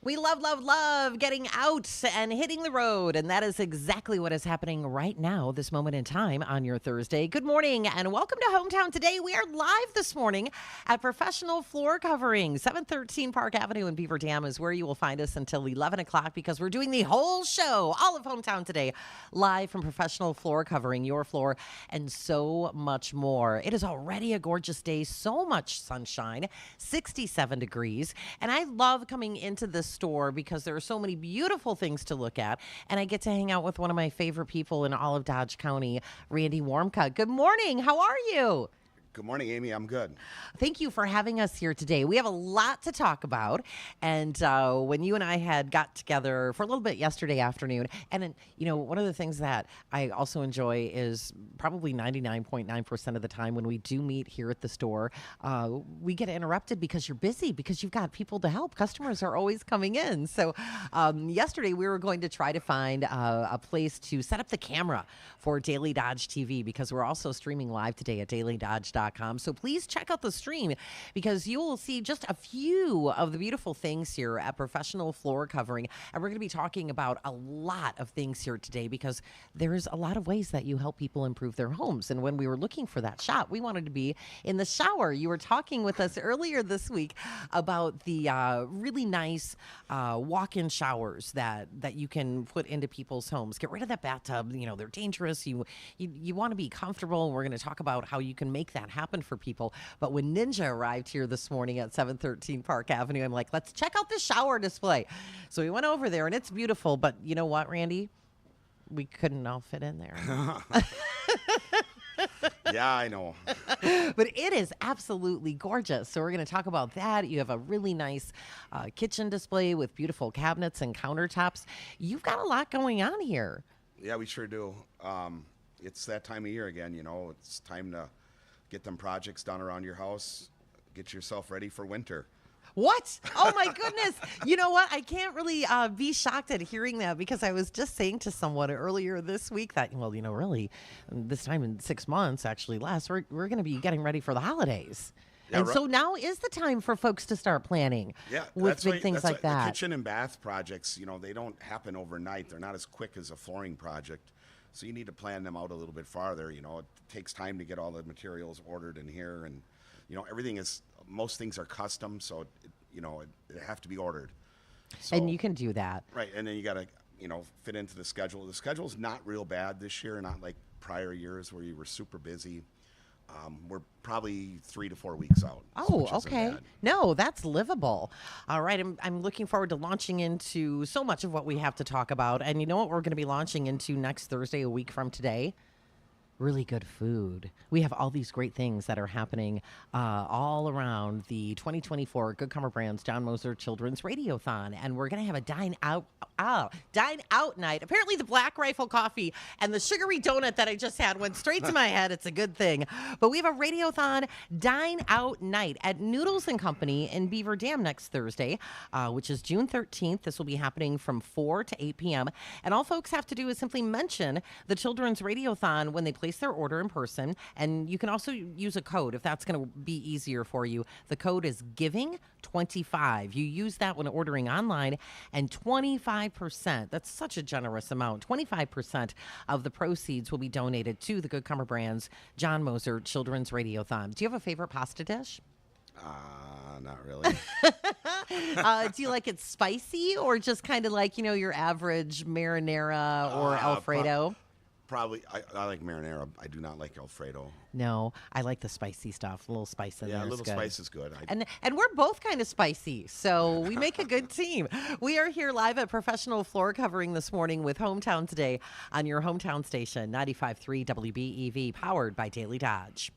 We love, love, love getting out and hitting the road. And that is exactly what is happening right now, this moment in time on your Thursday. Good morning and welcome to Hometown Today. We are live this morning at Professional Floor Covering. 713 Park Avenue in Beaver Dam is where you will find us until 11 o'clock because we're doing the whole show, all of Hometown Today, live from Professional Floor Covering, your floor, and so much more. It is already a gorgeous day, so much sunshine, 67 degrees. And I love coming into this store because there are so many beautiful things to look at. And I get to hang out with one of my favorite people in all of Dodge County, Randy Warmka. Good morning. How are you? Good morning, Amy. I'm good. Thank you for having us here today. We have a lot to talk about. And when you and I had got together for a little bit yesterday afternoon, and then, one of the things that I also enjoy is probably 99.9% of the time when we do meet here at the store, we get interrupted because you're busy, because you've got people to help. Customers are always coming in. So yesterday we were going to try to find a place to set up the camera for Daily Dodge TV because we're also streaming live today at dailydodge.com. So please check out the stream because you will see just a few of the beautiful things here at Professional Floor Covering. And we're going to be talking about a lot of things here today because there's a lot of ways that you help people improve their homes. And when we were looking for that shot, we wanted to be in the shower. You were talking with us earlier this week about the really nice walk-in showers that you can put into people's homes. Get rid of that bathtub. They're dangerous. You want to be comfortable. We're going to talk about how you can make that happen for people. But when Ninja arrived here this morning at 713 Park Avenue, I'm like, let's check out the shower display. So we went over there and it's beautiful. But you know what, Randy? We couldn't all fit in there. Yeah, I know. But it is absolutely gorgeous. So we're going to talk about that. You have a really nice kitchen display with beautiful cabinets and countertops. You've got a lot going on here. Yeah, we sure do. It's that time of year again, It's time to get them projects done around your house. Get yourself ready for winter. What? Oh, my goodness. You know what? I can't really be shocked at hearing that because I was just saying to someone earlier this week that, really, this time in 6 months, actually less, we're going to be getting ready for the holidays. Yeah, and so now is the time for folks to start planning with big things like that. The kitchen and bath projects, they don't happen overnight. They're not as quick as a flooring project. So you need to plan them out a little bit farther. It takes time to get all the materials ordered in here. And, most things are custom. So, it have to be ordered. So, and you can do that. Right. And then you got to, fit into the schedule. The schedule's not real bad this year, not like prior years where you were super busy. We're probably 3 to 4 weeks out. Oh, okay. No, that's livable. All right. I'm looking forward to launching into so much of what we have to talk about. And you know what we're going to be launching into next Thursday, a week from today? Really good food. We have all these great things that are happening all around the 2024 Good Karma Brands John Moser Children's Radiothon, and we're going to have a dine out night. Apparently, the Black Rifle coffee and the sugary donut that I just had went straight to my head. It's a good thing. But we have a Radiothon dine out night at Noodles and Company in Beaver Dam next Thursday, which is June 13th. This will be happening from 4 to 8 p.m. And all folks have to do is simply mention the Children's Radiothon when they place their order in person. And you can also use a code if that's going to be easier for you. The code is GIVING25. You use that when ordering online, and 25%, that's such a generous amount, 25% of the proceeds will be donated to the Good Karma Brands John Moser Children's Radiothon. Do you have a favorite pasta dish? Not really. Do you like it spicy or just kind of like, your average marinara or Alfredo? Probably, I like marinara. I do not like Alfredo. No, I like the spicy stuff. A little spice in there. Yeah, a little good. spice is good. And we're both kind of spicy, so we make a good team. We are here live at Professional Floor Covering this morning with Hometown Today on your hometown station, 95.3 WBEV, powered by Daily Dodge.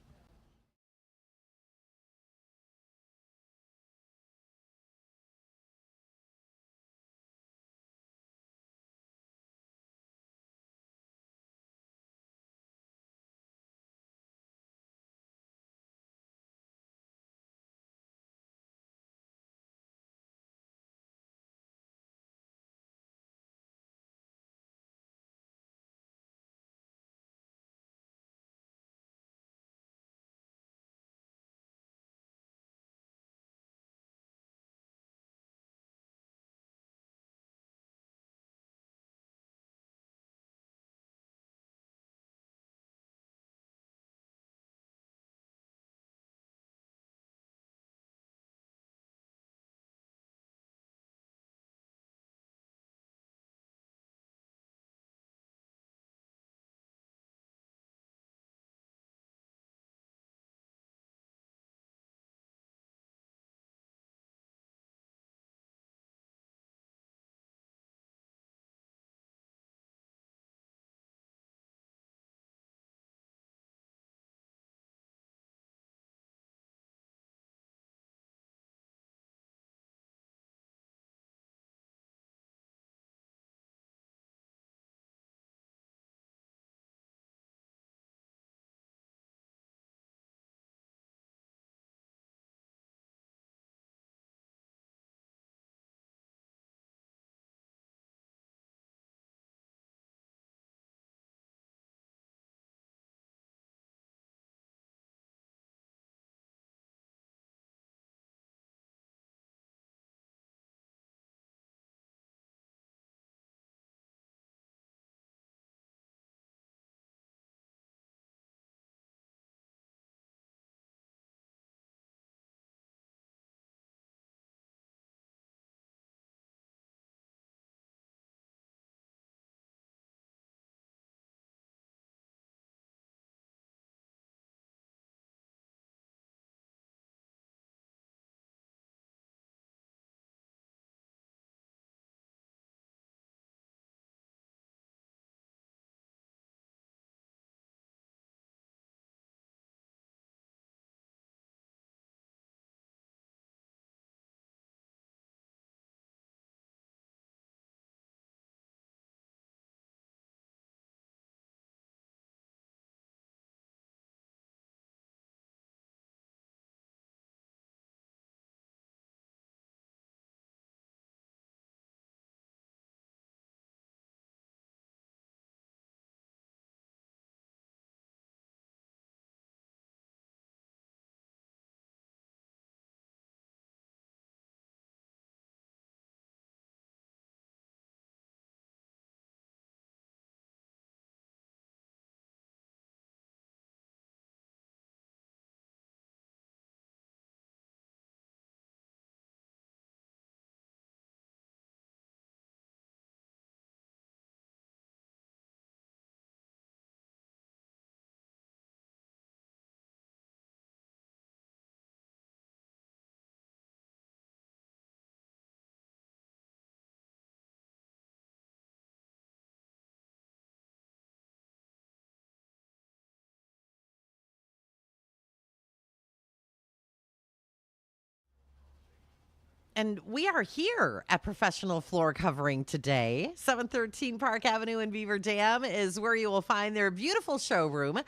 And we are here at Professional Floor Covering today. 713 Park Avenue in Beaver Dam is where you will find their beautiful showroom,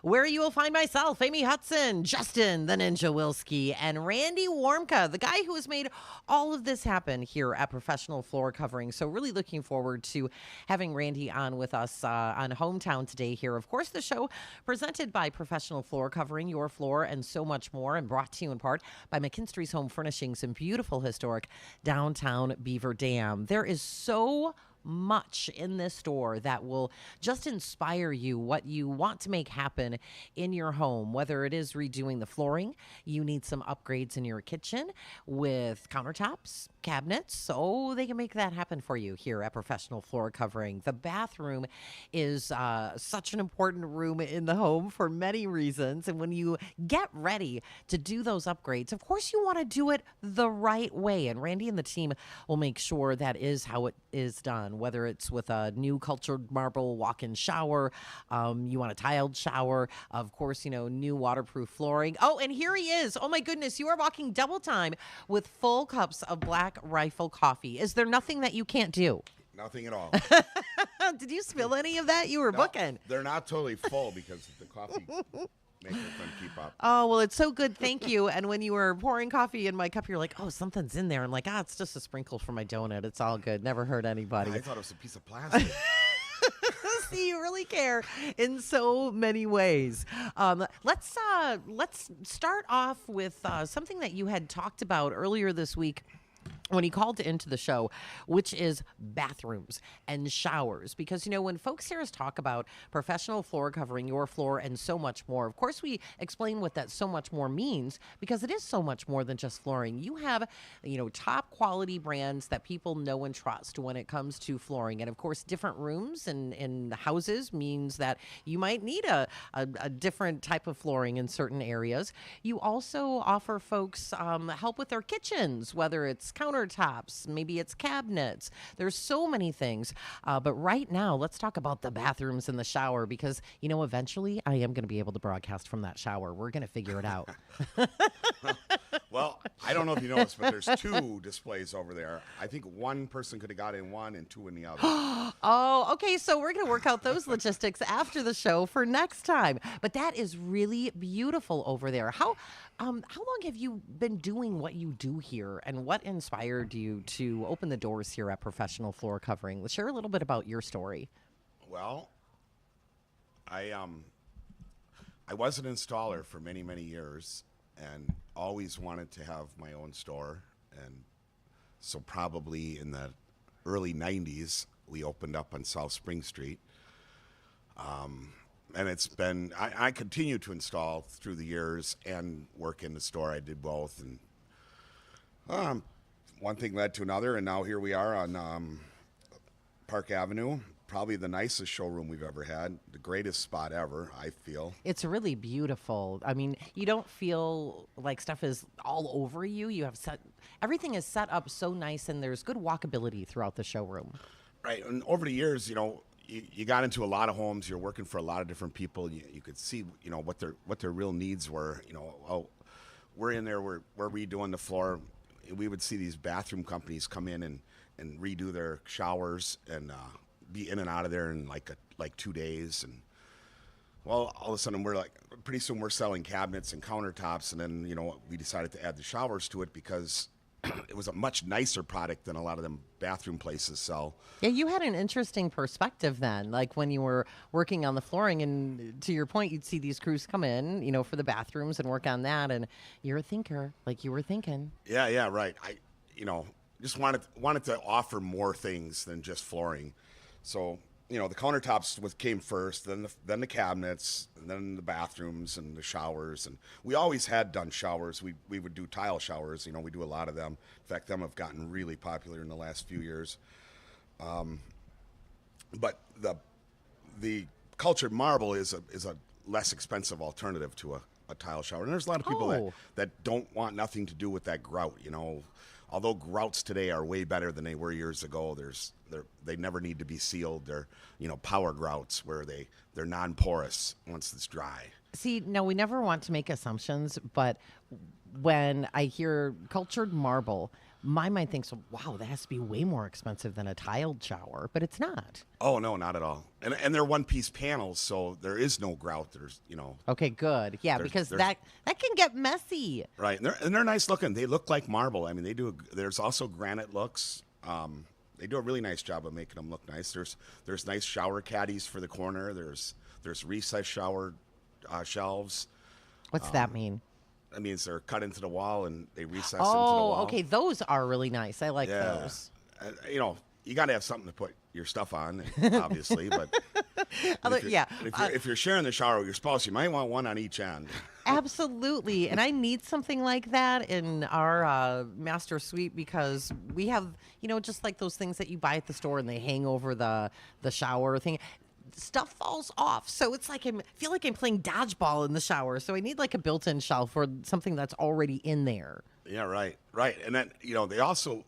where you will find myself, Amy Hudson, Justin, the Ninja Wilski, and Randy Warmka, the guy who has made all of this happen here at Professional Floor Covering. So really looking forward to having Randy on with us on Hometown today here. Of course, the show presented by Professional Floor Covering, your floor, and so much more, and brought to you in part by McKinstry's Home Furnishings in beautiful historic downtown Beaver Dam. There is so much in this store that will just inspire you what you want to make happen in your home, whether it is redoing the flooring, you need some upgrades in your kitchen with countertops, cabinets, so they can make that happen for you here at Professional Floor Covering. The bathroom is such an important room in the home for many reasons, and when you get ready to do those upgrades, of course you want to do it the right way, and Randy and the team will make sure that is how it is done. Whether it's with a new cultured marble walk-in shower, you want a tiled shower, of course, new waterproof flooring. Oh, and here he is. Oh my goodness, you are walking double time with full cups of Black Rifle coffee. Is there nothing that you can't do? Nothing at all. Did you spill any of that? You were booking. They're not totally full because the coffee makes them keep up. Oh, well, it's so good. Thank you. And when you were pouring coffee in my cup, you're like, oh, something's in there. I'm like, it's just a sprinkle for my donut. It's all good. Never hurt anybody. I thought it was a piece of plastic. See, you really care in so many ways. Let's start off with something that you had talked about earlier this week when he called into the show, which is bathrooms and showers. Because, when folks hear us talk about Professional Floor Covering, your floor, and so much more, of course, we explain what that so much more means, because it is so much more than just flooring. You have, top quality brands that people know and trust when it comes to flooring. And of course, different rooms in houses means that you might need a different type of flooring in certain areas. You also offer folks help with their kitchens, whether it's countertops, maybe it's cabinets. There's so many things. But right now, let's talk about the bathrooms and the shower, because, eventually I am going to be able to broadcast from that shower. We're going to figure it out. Well, I don't know if you noticed, but there's two displays over there. I think one person could have got in one and two in the other. Oh, okay. So we're going to work out those logistics after the show for next time. But that is really beautiful over there. How long have you been doing what you do here, and what inspired you to open the doors here at Professional Floor Covering? Let's share a little bit about your story. Well, I was an installer for many, many years, and always wanted to have my own store. And so probably in the early 90s, we opened up on South Spring Street. And it's been, I continue to install through the years and work in the store. I did both. And one thing led to another, and now here we are on Park Avenue. Probably the nicest showroom we've ever had, the greatest spot ever, I feel. It's really beautiful. I mean, you don't feel like stuff is all over you. Everything is set up so nice, and there's good walkability throughout the showroom. Right, and over the years, you got into a lot of homes. You're working for a lot of different people. You could see, what their real needs were. We're in there, we're redoing the floor. We would see these bathroom companies come in and redo their showers and be in and out of there in like 2 days. And well, all of a sudden pretty soon we're selling cabinets and countertops, and then we decided to add the showers to it because it was a much nicer product than a lot of them bathroom places sell. Yeah, you had an interesting perspective then, like when you were working on the flooring, and to your point, you'd see these crews come in, for the bathrooms and work on that, and you're a thinker, like you were thinking. Yeah, right. I just wanted to offer more things than just flooring. So, the countertops came first, then the cabinets, and then the bathrooms and the showers. And we always had done showers. We would do tile showers. We do a lot of them. In fact, them have gotten really popular in the last few years. But the cultured marble is a less expensive alternative to a tile shower. And there's a lot of people that don't want nothing to do with that grout. Although grouts today are way better than they were years ago, they never need to be sealed. They're power grouts where they're non-porous once it's dry. See, no, we never want to make assumptions, but when I hear cultured marble, My mind thinks, wow, that has to be way more expensive than a tiled shower, but it's not. Oh no, not at all. And they're one piece panels, so there is no grout. There's Okay, good. Yeah, there's because there's that can get messy. right, and they're nice looking. They look like marble. I mean, they do. There's also granite looks. They do a really nice job of making them look nice. There's nice shower caddies for the corner. There's recessed shower shelves. What's that mean? That means they're cut into the wall and they recess into the Oh, wall. okay. Those are really nice. I like Yeah. those. You got to have something to put your stuff on, obviously. But Yeah. if you're sharing the shower with your spouse, you might want one on each end. Absolutely. And I need something like that in our master suite because we have, just like those things that you buy at the store and they hang over the shower thing. Stuff falls off. So it's like I feel like I'm playing dodgeball in the shower. So I need like a built-in shelf or something that's already in there. Yeah, right. And then, they also,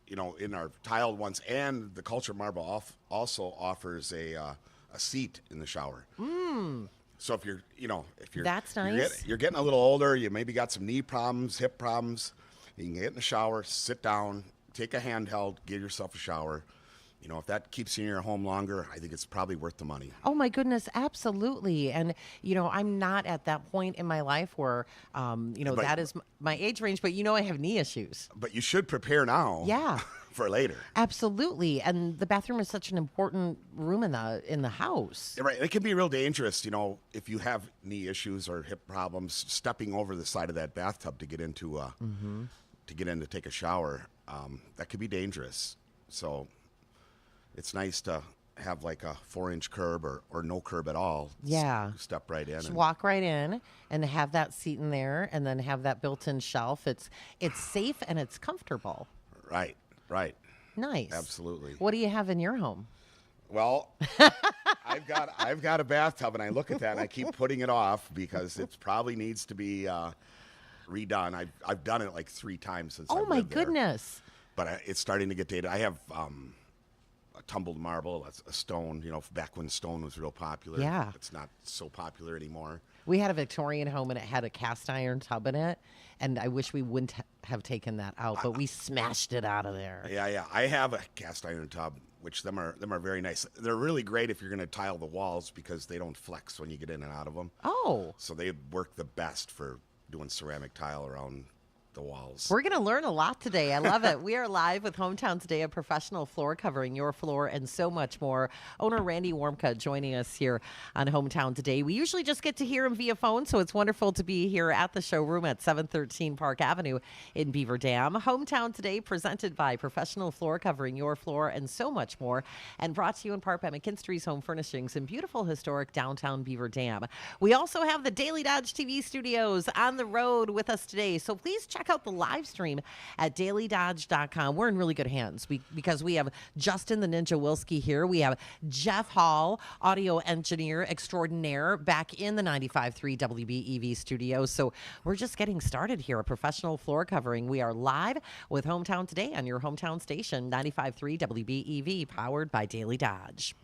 in our tiled ones and the culture marble also offers a seat in the shower. So if you're That's you're nice. you're getting a little older, you maybe got some knee problems, hip problems, you can get in the shower, sit down, take a handheld, give yourself a shower. If that keeps you in your home longer, I think it's probably worth the money. Oh my goodness, absolutely. And I'm not at that point in my life where But- that is my age range, but I have knee issues. But you should prepare now. Yeah. For later. Absolutely. And the bathroom is such an important room in the house. Yeah, right. It can be real dangerous, if you have knee issues or hip problems, stepping over the side of that bathtub to get into to take a shower. That could be dangerous. So it's nice to have like a 4-inch curb or no curb at all. Yeah. Step right in. Just walk right in and have that seat in there and then have that built-in shelf. It's safe and it's comfortable. Right. Nice. Absolutely. What do you have in your home? Well, I've got a bathtub, and I look at that and I keep putting it off because it probably needs to be redone. I've done it like 3 times since. Oh I've my lived there, goodness. but it's starting to get dated. I have a tumbled marble. That's a stone. Back when stone was real popular. Yeah. It's not so popular anymore. We had a Victorian home and it had a cast iron tub in it, and I wish we wouldn't have taken that out, but we smashed it out of there. Yeah. I have a cast iron tub, which them are very nice. They're really great if you're going to tile the walls because they don't flex when you get in and out of them. Oh, So they work the best for doing ceramic tile around the walls. we're going to learn a lot today. I love it. We are live with Hometown Today, a professional floor covering your floor and so much more. Owner Randy Warmka joining us here on Hometown Today. We usually just get to hear him via phone, so it's wonderful to be here at the showroom at 713 Park Avenue in Beaver Dam. Hometown Today presented by Professional Floor Covering your floor and so much more, and brought to you in part by McKinstry's Home Furnishings in beautiful historic downtown Beaver Dam. We also have the Daily Dodge TV studios on the road with us today, so please check out the live stream at dailydodge.com. We're in really good hands because we have Justin the Ninja Wilski here. We have Jeff Hall, audio engineer extraordinaire, back in the 95.3 WBEV studios. So we're just getting started here, a professional floor covering. We are live with Hometown Today on your hometown station, 95.3 WBEV, powered by Daily Dodge.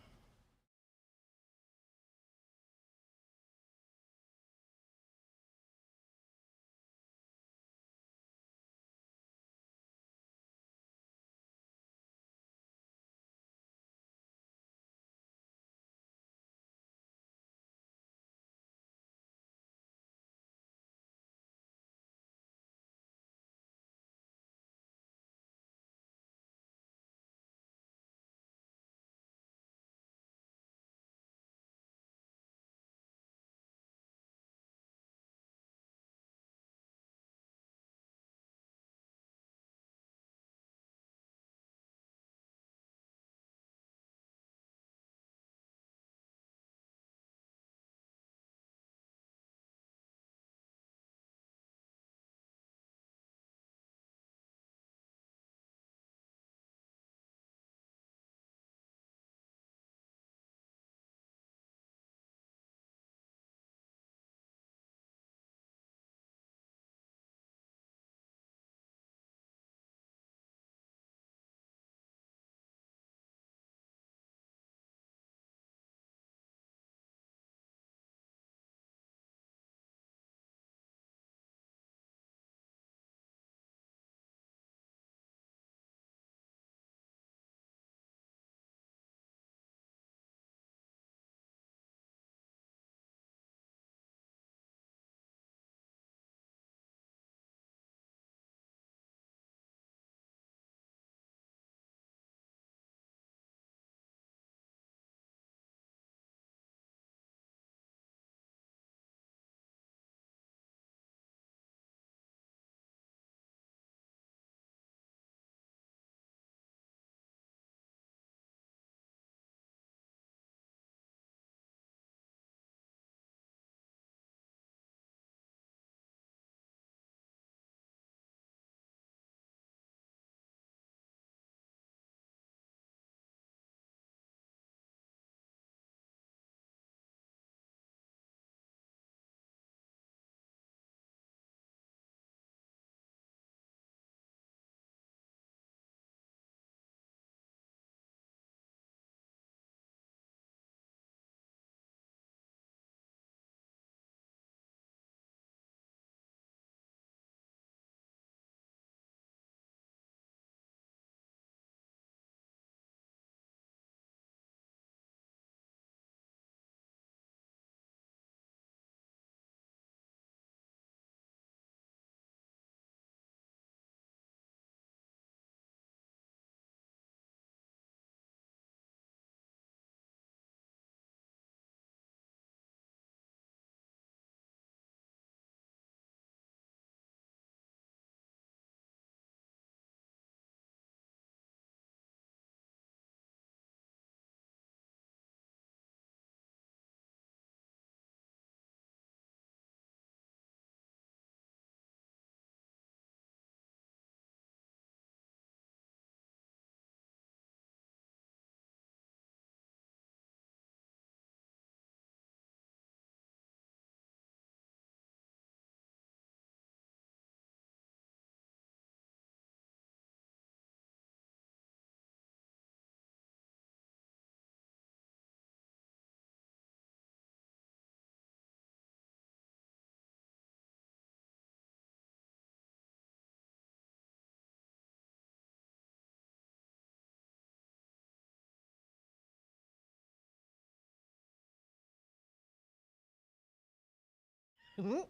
Dun,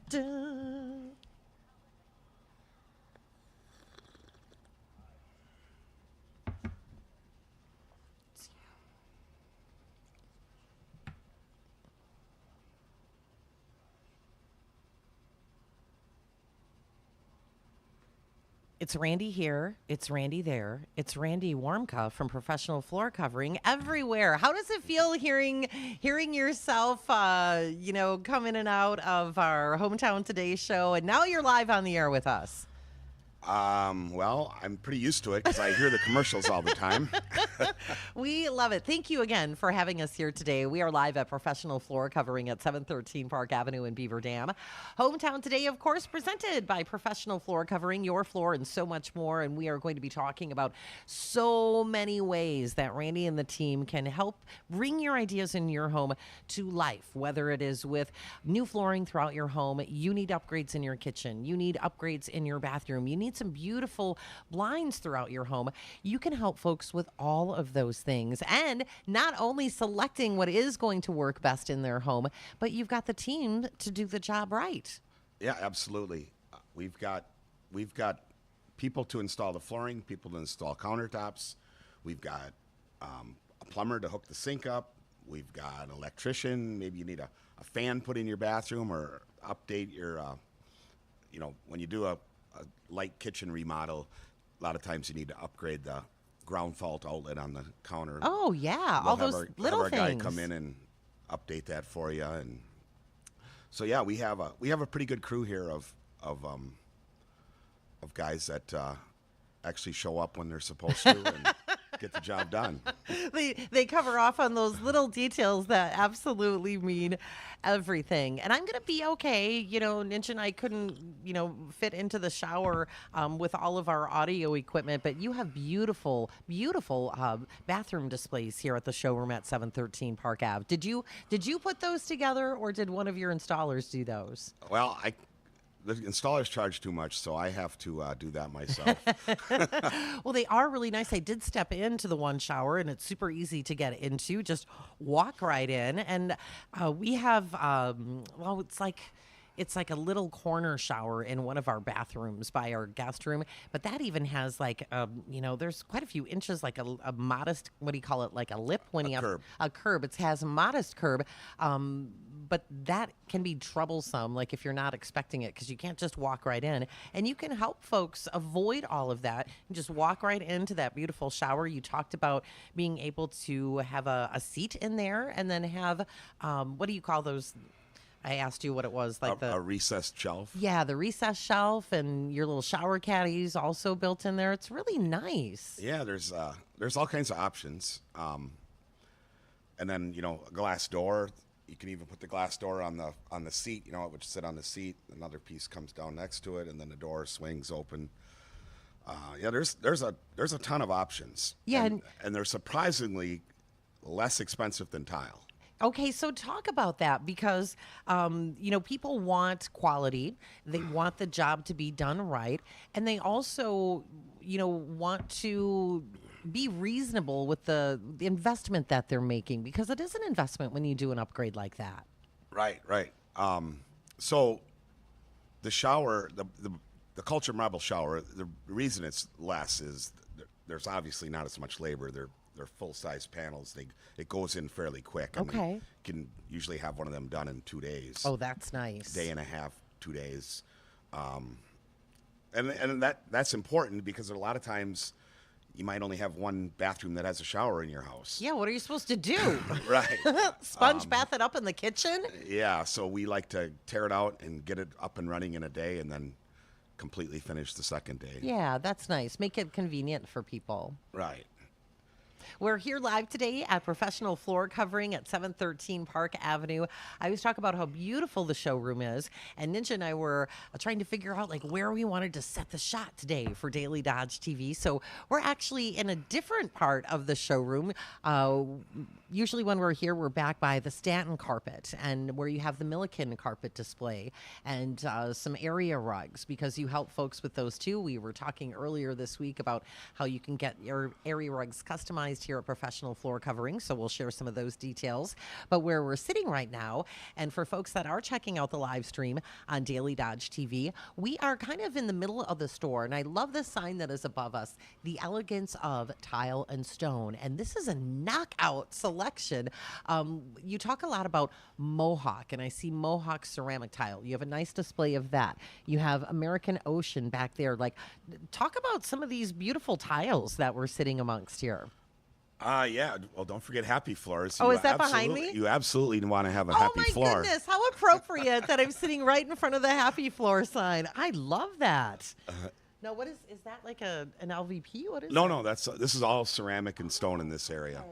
dun. It's Randy here. It's Randy there. It's Randy Warmka from Professional Floor Covering everywhere. How does it feel hearing yourself, come in and out of our Hometown Today show, and now you're live on the air with us? Well, I'm pretty used to it because I hear the commercials all the time. We love it. Thank you again for having us here today. We are live at Professional Floor Covering at 713 Park Avenue in Beaver Dam. Hometown Today, of course, presented by Professional Floor Covering, your floor, and so much more. And we are going to be talking about so many ways that Randy and the team can help bring your ideas in your home to life, whether it is with new flooring throughout your home, you need upgrades in your kitchen, you need upgrades in your bathroom, you need some beautiful blinds throughout your home. You can help folks with all of those things, and not only selecting what is going to work best in their home, but you've got the team to do the job right. Yeah, absolutely. We've got people to install the flooring, people to install countertops. We've got a plumber to hook the sink up. We've got an electrician. Maybe you need a fan put in your bathroom, or update your, when you do a light kitchen remodel, a lot of times you need to upgrade the ground fault outlet on the counter. Oh yeah, all those little have things. our guy come in and update that for you. And so yeah, we have a pretty good crew here of guys that actually show up when they're supposed to and get the job done. They cover off on those little details that absolutely mean everything. And I'm going to be okay. Ninja and I couldn't, fit into the shower with all of our audio equipment, but you have beautiful, beautiful bathroom displays here at the showroom at 713 Park Ave. Did you put those together, or did one of your installers do those? Well, the installers charge too much, so I have to do that myself. Well, they are really nice. I did step into the one shower, and it's super easy to get into. Just walk right in. And we have, it's like a little corner shower in one of our bathrooms by our guest room. But that even has there's quite a few inches, like a modest, what do you call it, like a lip when you have curb. A curb. It has a modest curb. But that can be troublesome, like if you're not expecting it, because you can't just walk right in. And you can help folks avoid all of that and just walk right into that beautiful shower. You talked about being able to have a seat in there, and then have, what do you call those? I asked you what it was, like a recessed shelf. Yeah, the recessed shelf, and your little shower caddies also built in there. It's really nice. Yeah, there's all kinds of options. And then, a glass door. You can even put the glass door on the seat. It would sit on the seat. Another piece comes down next to it, and then the door swings open. There's a ton of options. Yeah, and they're surprisingly less expensive than tile. Okay, so talk about that, because, people want quality. They want the job to be done right. And they also, want to be reasonable with the investment that they're making, because it is an investment when you do an upgrade like that. Right. So the shower, the Culture Marble shower, the reason it's less is there's obviously not as much labor. They're full-size panels. It goes in fairly quick. Okay. You can usually have one of them done in 2 days. Oh, that's nice. Day and a half, 2 days. And that's important, because a lot of times you might only have one bathroom that has a shower in your house. Yeah, what are you supposed to do? Right. Sponge bath it up in the kitchen? Yeah, so we like to tear it out and get it up and running in a day, and then completely finish the second day. Yeah, that's nice. Make it convenient for people. Right. We're here live today at Professional Floor Covering at 713 Park Avenue. I always talk about how beautiful the showroom is, and Ninja and I were trying to figure out where we wanted to set the shot today for Daily Dodge TV. So we're actually in a different part of the showroom. Usually when we're here, we're back by the Stanton carpet, and where you have the Milliken carpet display, and some area rugs, because you help folks with those too. We were talking earlier this week about how you can get your area rugs customized customized here at Professional Floor Covering, so we'll share some of those details. But where we're sitting right now, and for folks that are checking out the live stream on Daily Dodge TV, we are kind of in the middle of the store, and I love this sign that is above us, the elegance of tile and stone. And this is a knockout selection. You talk a lot about Mohawk, and I see Mohawk ceramic tile. You have a nice display of that. You have American Ocean back there. Like, talk about some of these beautiful tiles that we're sitting amongst here. Yeah. Well, don't forget Happy Floors. Oh, is that behind me? You absolutely want to have a Oh Happy my Floor. goodness, how appropriate that I'm sitting right in front of the Happy Floor sign. I love that. Now, what is that like an LVP? What is No, that? this is all ceramic and stone in this area.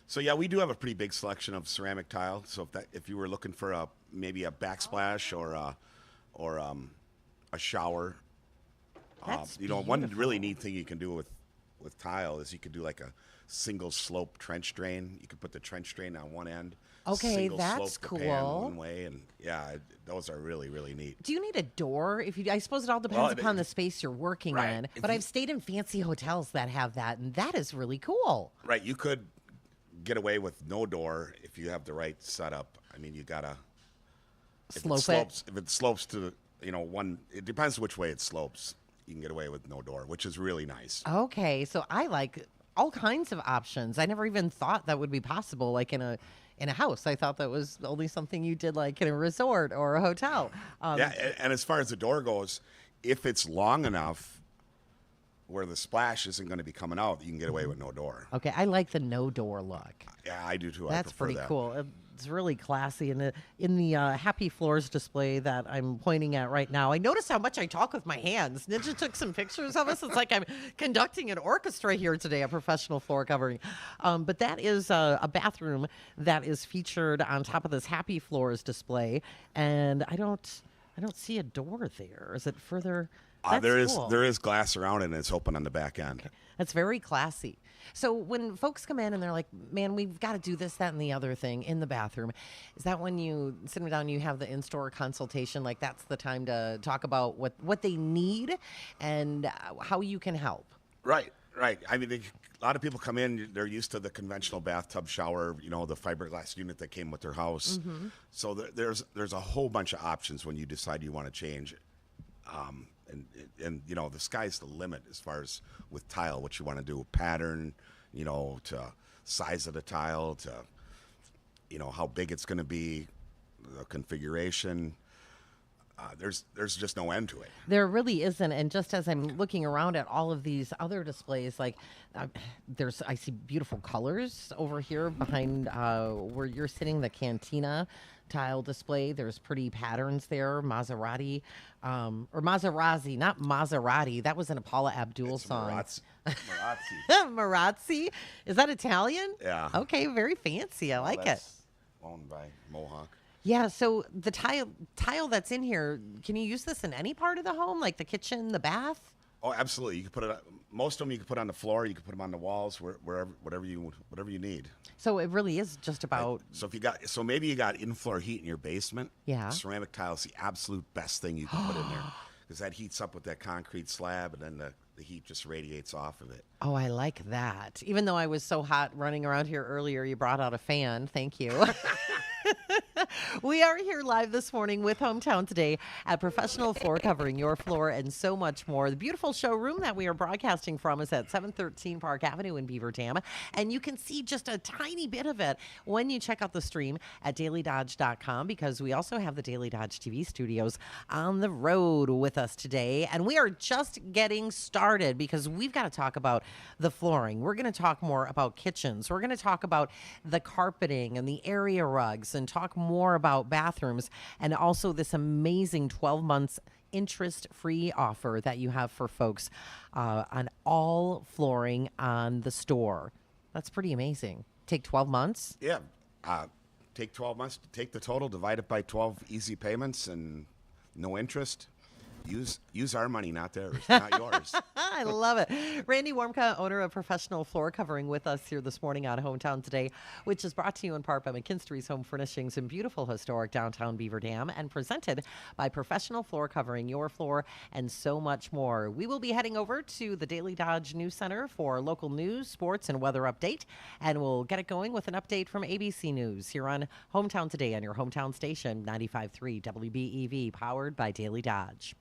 So yeah, we do have a pretty big selection of ceramic tile. So if you were looking for maybe a backsplash or a shower, That's one beautiful. really neat thing you can do with tile is you could do like a single slope trench drain. You could put the trench drain on one end. Okay, single that's slope the pan cool. one way, and yeah, those are really, really neat. Do you need a door? I suppose it all depends Well, upon the space you're working right. in. If But you- I've stayed in fancy hotels that have that, and that is really cool. Right, you could get away with no door if you have the right setup. I mean, you gotta if it slopes to one. It depends which way it slopes. You can get away with no door, which is really nice. Okay, so I like all kinds of options. I never even thought that would be possible, like in a house. I thought that was only something you did like in a resort or a hotel. Yeah, and as far as the door goes, if it's long enough where the splash isn't going to be coming out, you can get away with no door. Okay, I like the no door look. Yeah, I do too. I That's prefer pretty that. cool. It's really classy. And in the Happy Floors display that I'm pointing at right now, I notice how much I talk with my hands. Ninja took some pictures of us. It's like I'm conducting an orchestra here today at Professional Floor Covering. But that is a bathroom that is featured on top of this Happy Floors display. And I don't see a door there. Is it further? That's cool. There is glass around it, and it's open on the back end. That's very classy. So when folks come in and they're like, man, we've got to do this, that, and the other thing in the bathroom, is that when you sit them down, you have the in-store consultation? Like that's the time to talk about what they need and how you can help? Right. I mean, a lot of people come in, they're used to the conventional bathtub shower, the fiberglass unit that came with their house. Mm-hmm. So there's a whole bunch of options when you decide you want to change. And the sky's the limit as far as with tile, what you want to do, pattern, to size of the tile, to, how big it's going to be, the configuration. There's just no end to it. There really isn't. And just as I'm looking around at all of these other displays, like I see beautiful colors over here behind where you're sitting, the Cantina tile display. There's pretty patterns there, Maserati, or Maserati, not Maserati. That was an Paula Abdul It's song. Marazzi. Marazzi? Is that Italian? Yeah. Okay, very fancy. I like it. That's owned by Mohawk. Yeah, so the tile that's in here, can you use this in any part of the home, like the kitchen, the bath? Oh, absolutely. You can put it. Most of them you can put on the floor. You can put them on the walls, wherever, whatever you need. So it really is just about. So maybe you got in-floor heat in your basement. Yeah. Ceramic tile is the absolute best thing you can put in there because that heats up with that concrete slab, and then the heat just radiates off of it. Oh, I like that. Even though I was so hot running around here earlier, you brought out a fan. Thank you. We are here live this morning with Hometown Today at Professional Floor Covering, your floor and so much more. The beautiful showroom that we are broadcasting from is at 713 Park Avenue in Beaverton, and you can see just a tiny bit of it when you check out the stream at dailydodge.com, because we also have the Daily Dodge TV studios on the road with us today, and we are just getting started because we've got to talk about the flooring. We're going to talk more about kitchens. We're going to talk about the carpeting and the area rugs and talk more about bathrooms, and also this amazing 12 months interest-free offer that you have for folks on all flooring on the store. That's pretty amazing. Take 12 months? Yeah. Take 12 months, take the total, divide it by 12 easy payments, and no interest. Use Use our money, not theirs, not yours. I love it. Randy Warmka, owner of Professional Floor Covering, with us here this morning on Hometown Today, which is brought to you in part by McKinstry's Home Furnishings in beautiful historic downtown Beaver Dam and presented by Professional Floor Covering, your floor, and so much more. We will be heading over to the Daily Dodge News Center for local news, sports, and weather update, and we'll get it going with an update from ABC News here on Hometown Today on your hometown station, 95.3 WBEV, powered by Daily Dodge.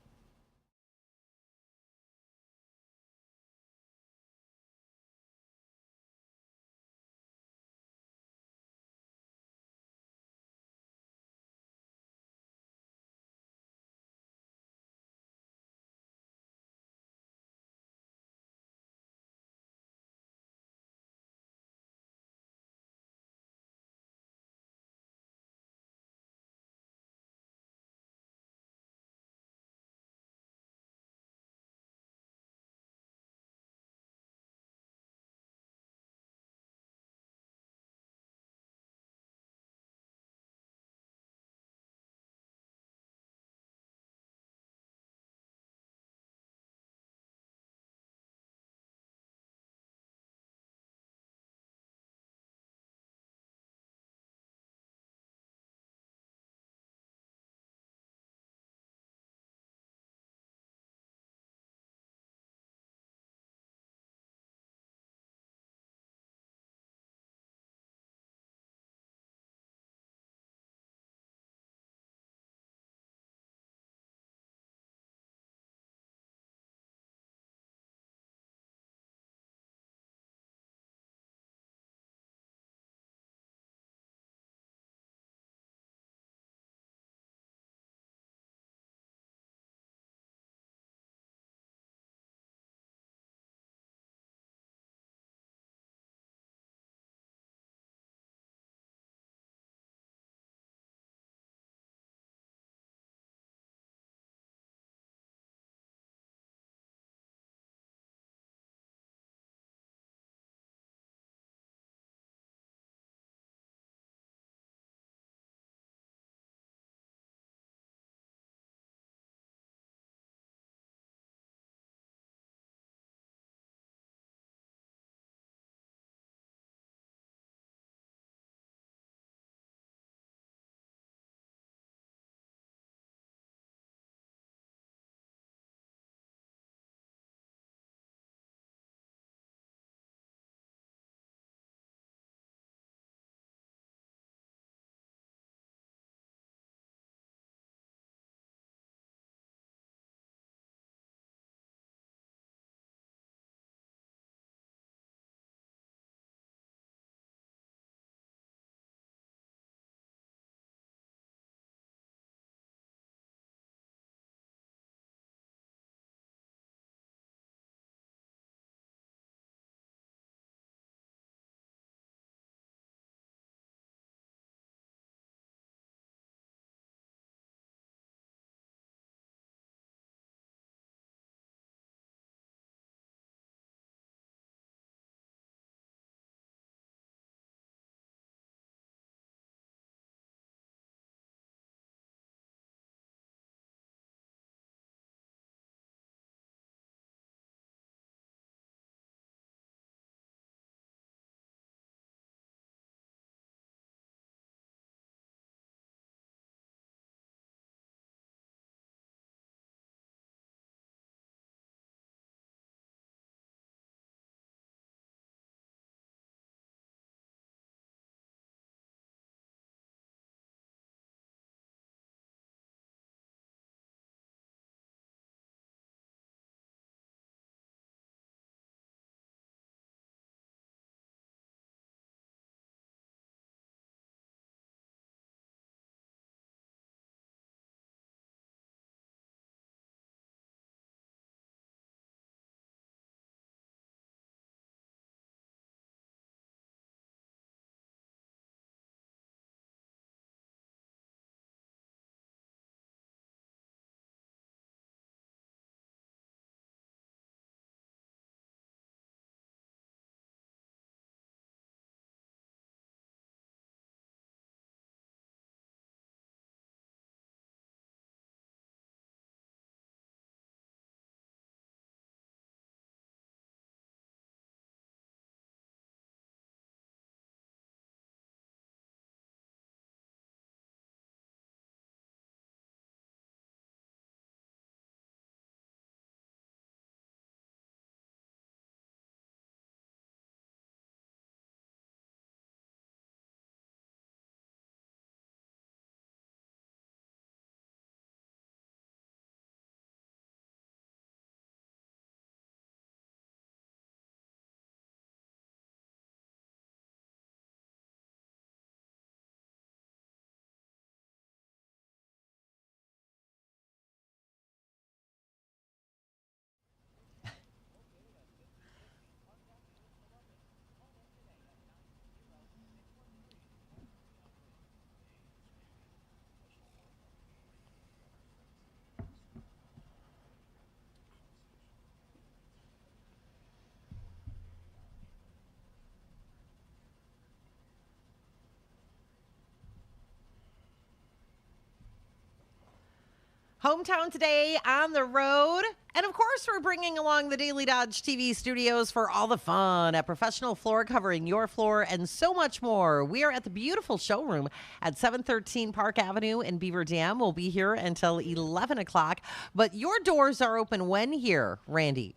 Hometown today on the road. And of course, we're bringing along the Daily Dodge TV studios for all the fun at Professional Floor, covering your floor and so much more. We are at the beautiful showroom at 713 Park Avenue in Beaver Dam. We'll be here until 11 o'clock. But your doors are open when here, Randy?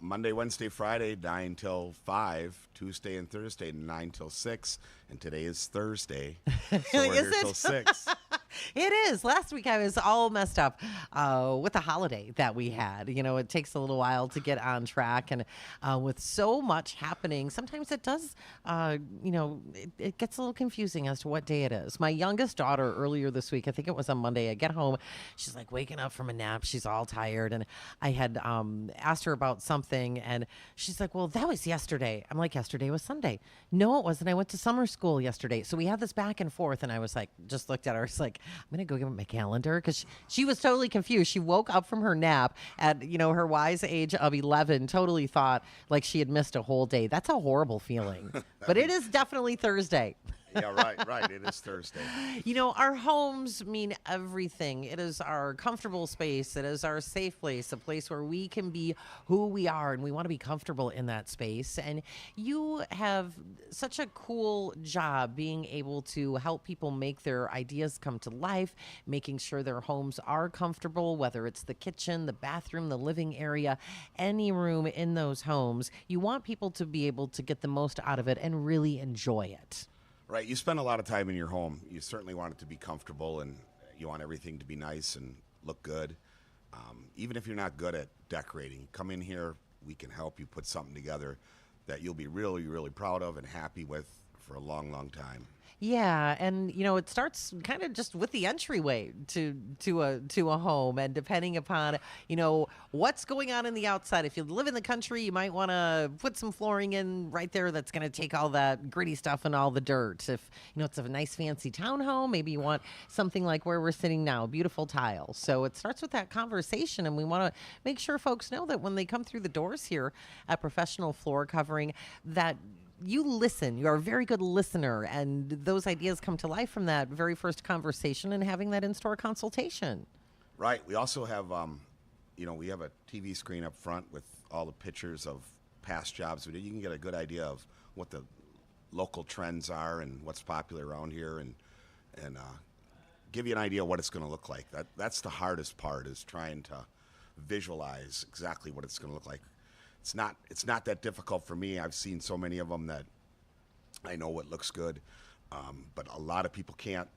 Monday, Wednesday, Friday, 9 till 5. Tuesday and Thursday, 9 till 6. And today is Thursday, so we're Is here it? till 6. It is. Last week I was all messed up with the holiday that we had. You know, it takes a little while to get on track. And with so much happening, sometimes it does, it gets a little confusing as to what day it is. My youngest daughter earlier this week, I think it was on Monday, I get home. She's like waking up from a nap. She's all tired. And I had asked her about something. And she's like, well, that was yesterday. I'm like, yesterday was Sunday. No, it wasn't. I went to summer school yesterday. So we had this back and forth. And I was like, just looked at her. I was like, I'm going to go give her my calendar, because she was totally confused. She woke up from her nap at, her wise age of 11, totally thought like she had missed a whole day. That's a horrible feeling. But it is definitely Thursday. Yeah, right. It is Thursday. Our homes mean everything. It is our comfortable space. It is our safe place, a place where we can be who we are, and we want to be comfortable in that space. And you have such a cool job being able to help people make their ideas come to life, making sure their homes are comfortable, whether it's the kitchen, the bathroom, the living area, any room in those homes. You want people to be able to get the most out of it and really enjoy it. Right. You spend a lot of time in your home. You certainly want it to be comfortable, and you want everything to be nice and look good. Even if you're not good at decorating, come in here. We can help you put something together that you'll be really, really proud of and happy with for a long, long time. Yeah, and it starts kind of just with the entryway to a home, and depending upon what's going on in the outside. If you live in the country, you might want to put some flooring in right there that's going to take all that gritty stuff and all the dirt. If it's a nice fancy townhome, maybe you want something like where we're sitting now, beautiful tile. So it starts with that conversation, and we want to make sure folks know that when they come through the doors here at Professional Floor Covering, that you listen. You're a very good listener, and those ideas come to life from that very first conversation and having that in-store consultation. Right. We also have, we have a TV screen up front with all the pictures of past jobs we did. You can get a good idea of what the local trends are and what's popular around here, and give you an idea of what it's going to look like. That's the hardest part, is trying to visualize exactly what it's going to look like. It's not that difficult for me. I've seen so many of them that I know what looks good, but a lot of people can't.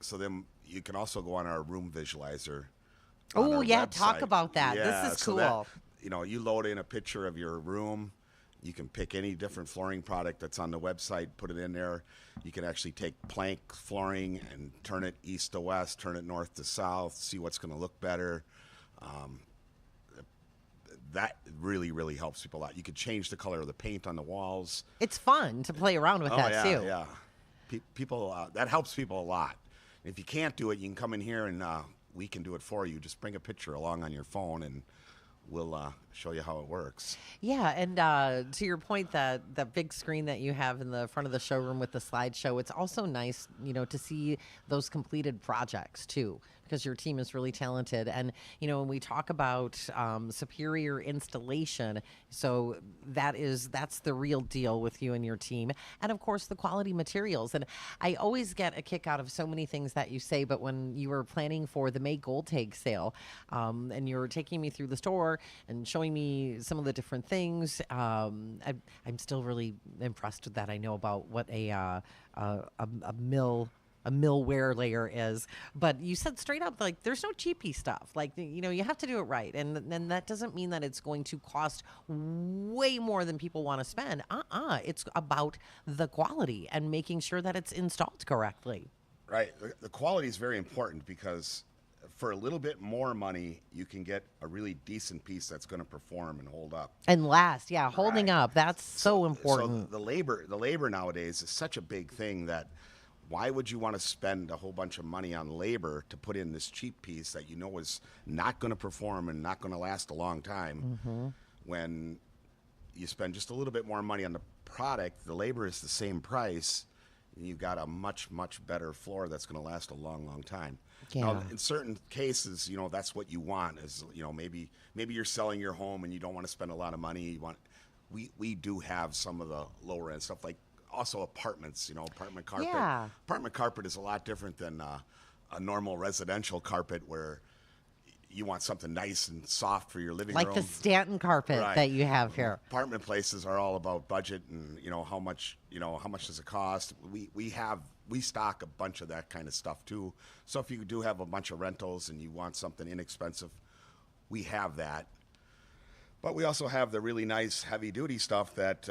So then you can also go on our room visualizer. Oh, yeah, website. talk about that. Yeah, this is so cool. That, you load in a picture of your room. You can pick any different flooring product that's on the website, put it in there. You can actually take plank flooring and turn it east to west, turn it north to south, see what's going to look better. That really, really helps people a lot. You could change the color of the paint on the walls. It's fun to play around with that, too. Yeah. People, that helps people a lot. If you can't do it, you can come in here and we can do it for you. Just bring a picture along on your phone, and we'll show you how it works. Yeah, and to your point, that big screen that you have in the front of the showroom with the slideshow, it's also nice, to see those completed projects, too, because your team is really talented. And, when we talk about superior installation, so that's the real deal with you and your team. And, of course, the quality materials. And I always get a kick out of so many things that you say, but when you were planning for the May Gold Tag sale, and you were taking me through the store and showing me some of the different things, I'm still really impressed with that. I know about what a mill wear layer is, but you said straight up, like, there's no cheapy stuff. Like, you have to do it right, and that doesn't mean that it's going to cost way more than people want to spend. It's about the quality and making sure that it's installed correctly. Right. The quality is very important, because for a little bit more money, you can get a really decent piece that's going to perform and hold up and last. Yeah, holding up. That's so important. So the labor nowadays is such a big thing that why would you want to spend a whole bunch of money on labor to put in this cheap piece that is not going to perform and not going to last a long time, when you spend just a little bit more money on the product, the labor is the same price, and you've got a much, much better floor that's going to last a long, long time. Now, Yeah. in certain cases, that's what you want is, maybe you're selling your home and you don't want to spend a lot of money. We do have some of the lower end stuff, like also apartments, apartment carpet. Yeah. Apartment carpet is a lot different than a normal residential carpet where you want something nice and soft for your living Like room. the Stanton carpet Right. that you have here. Apartment places are all about budget and how much does it cost. We stock a bunch of that kind of stuff too. So if you do have a bunch of rentals and you want something inexpensive, we have that. But we also have the really nice heavy duty stuff that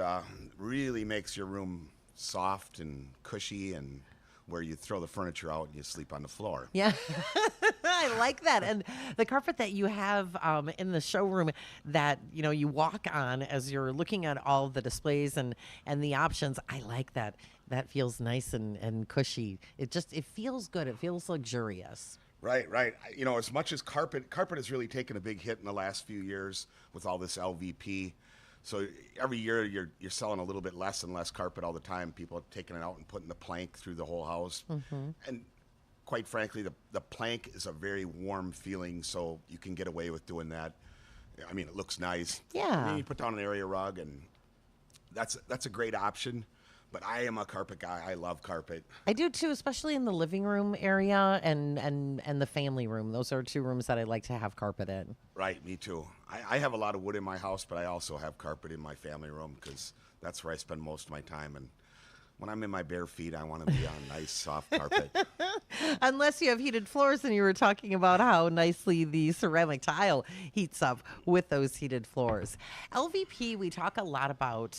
really makes your room soft and cushy, and where you throw the furniture out and you sleep on the floor. Yeah, I like that. And the carpet that you have in the showroom that you walk on as you're looking at all the displays and the options, I like that. That feels nice and cushy. It feels good. It feels luxurious. Right. As much as carpet has really taken a big hit in the last few years with all this LVP. So every year you're selling a little bit less and less carpet all the time. People are taking it out and putting the plank through the whole house. Mm-hmm. And quite frankly, the plank is a very warm feeling, so you can get away with doing that. I mean, it looks nice. Yeah. And then you put down an area rug, and that's a great option. But I am a carpet guy. I love carpet. I do too, especially in the living room area and the family room. Those are two rooms that I like to have carpet in. Right, me too. I have a lot of wood in my house, but I also have carpet in my family room because that's where I spend most of my time. And when I'm in my bare feet, I want to be on nice, soft carpet. Unless you have heated floors, and you were talking about how nicely the ceramic tile heats up with those heated floors. LVP, we talk a lot about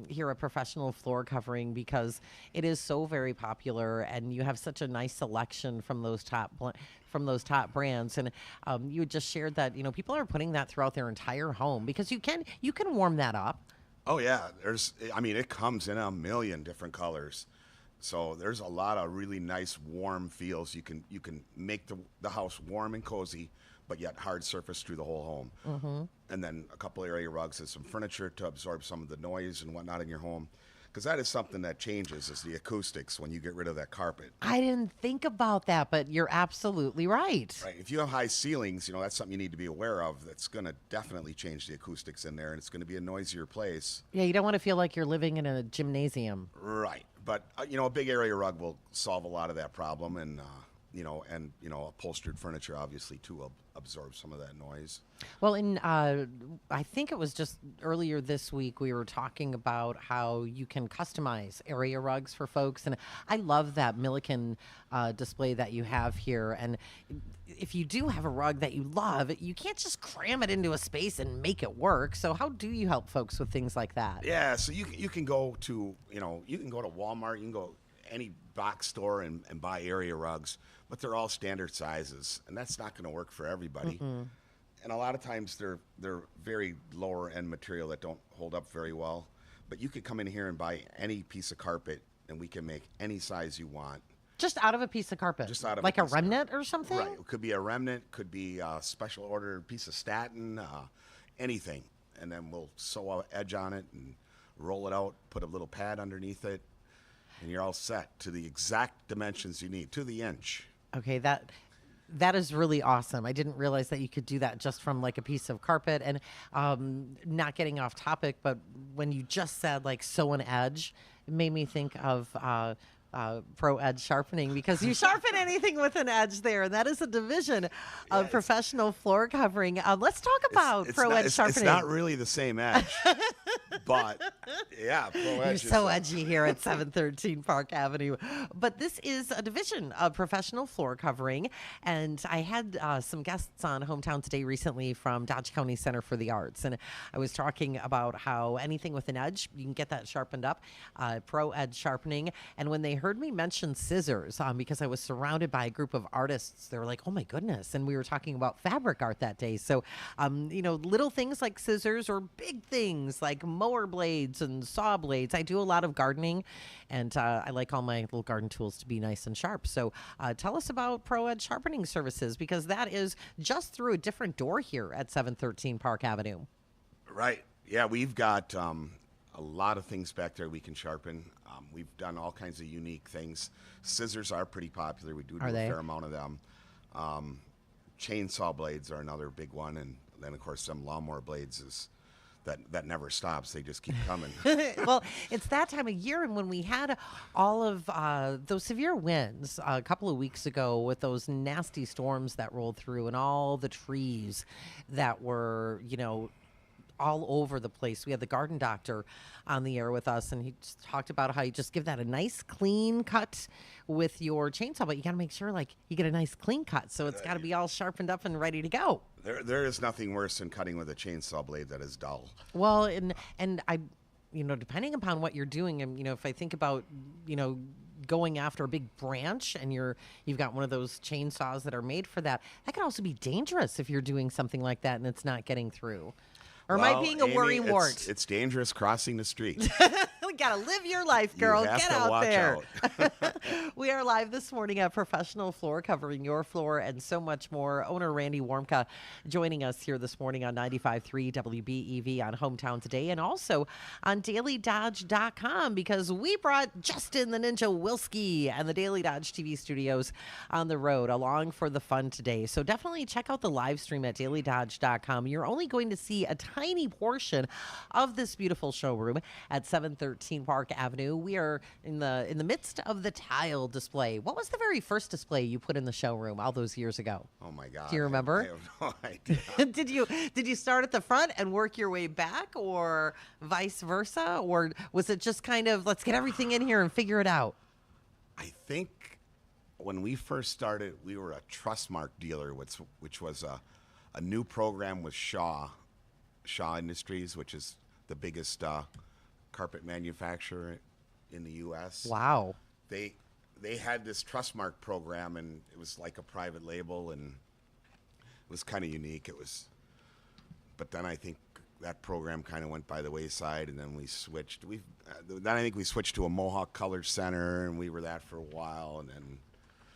here at Professional Floor Covering because it is so very popular, and you have such a nice selection from those top brands. And you had just shared that people are putting that throughout their entire home because you can warm that up. Oh yeah, it comes in a million different colors. So there's a lot of really nice warm feels. You can make the house warm and cozy, but yet hard surface through the whole home. Mm-hmm. And then a couple area rugs and some furniture to absorb some of the noise and whatnot in your home. Because that is something that changes, is the acoustics when you get rid of that carpet. I didn't think about that, but you're absolutely right. Right. If you have high ceilings, that's something you need to be aware of. That's going to definitely change the acoustics in there, and it's going to be a noisier place. Yeah, you don't want to feel like you're living in a gymnasium. Right. But, a big area rug will solve a lot of that problem, and, upholstered furniture, obviously, to absorb some of that noise. Well, I think it was just earlier this week we were talking about how you can customize area rugs for folks, and I love that Milliken display that you have here. And if you do have a rug that you love, you can't just cram it into a space and make it work. So how do you help folks with things like that? Yeah, so you can go to Walmart, you can go any box store and buy area rugs, but they're all standard sizes, and that's not going to work for everybody. Mm-hmm. And a lot of times they're very lower end material that don't hold up very well. But you could come in here and buy any piece of carpet, and we can make any size you want. Just out of a piece of carpet? Just out of like a remnant or something? Right. It could be a remnant, could be a special order piece of statin, anything. And then we'll sew an edge on it and roll it out, put a little pad underneath it, and you're all set to the exact dimensions you need, to the inch. Okay, that is really awesome. I didn't realize that you could do that just from like a piece of carpet. And not getting off topic, but when you just said like sew an edge, it made me think of Pro Edge Sharpening, because you sharpen anything with an edge there, and that is a division of Professional Floor Covering. Let's talk about Pro Edge Sharpening. It's not really the same edge, but yeah, Pro Edge. You're so edgy here at 713 Park Avenue. But this is a division of Professional Floor Covering, and I had some guests on Hometown Today recently from Dodge County Center for the Arts, and I was talking about how anything with an edge, you can get that sharpened up, Pro Edge Sharpening. And when they heard me mention scissors, because I was surrounded by a group of artists, they were like, oh my goodness. And we were talking about fabric art that day. So, little things like scissors, or big things like mower blades and saw blades. I do a lot of gardening, and I like all my little garden tools to be nice and sharp. So tell us about Pro Edge Sharpening Services, because that is just through a different door here at 713 Park Avenue. Right. Yeah, we've got a lot of things back there we can sharpen. We've done all kinds of unique things. Scissors are pretty popular. We do Are a they? fair amount of them. Chainsaw blades are another big one, and then of course some lawnmower blades is that never stops. They just keep coming. Well, it's that time of year, and when we had all of those severe winds a couple of weeks ago with those nasty storms that rolled through and all the trees that were, all over the place. We had the garden doctor on the air with us, and he just talked about how you just give that a nice clean cut with your chainsaw, but you got to make sure like you get a nice clean cut, so it's got to be all sharpened up and ready to go. There is nothing worse than cutting with a chainsaw blade that is dull. Well, and I, depending upon what you're doing, and if I think about, going after a big branch and you've got one of those chainsaws that are made for that, that can also be dangerous if you're doing something like that and it's not getting through. Or am I being a Amy, worrywart? It's dangerous crossing the street. You gotta live your life, girl. You have Get to out watch there. out. We are live this morning at Professional Floor, covering your floor and so much more. Owner Randy Warmka joining us here this morning on 95.3 WBEV on Hometown Today, and also on DailyDodge.com, because we brought Justin the Ninja Wilski and the Daily Dodge TV studios on the road along for the fun today. So definitely check out the live stream at DailyDodge.com. You're only going to see a tiny portion of this beautiful showroom at 713 Park Avenue. We are in the midst of the tile display. What was the very first display you put in the showroom all those years ago? Oh my God! Do you remember? I have no idea. Did you start at the front and work your way back, or vice versa, or was it just kind of let's get everything in here and figure it out? I think when we first started, we were a Trustmark dealer, which was a new program with Shaw Industries, which is the biggest carpet manufacturer in the U.S. Wow. They had this Trustmark program, and it was like a private label, and it was kind of unique. But then I think that program kind of went by the wayside, and then we switched. Then I think we switched to a Mohawk Color Center, and we were that for a while, and then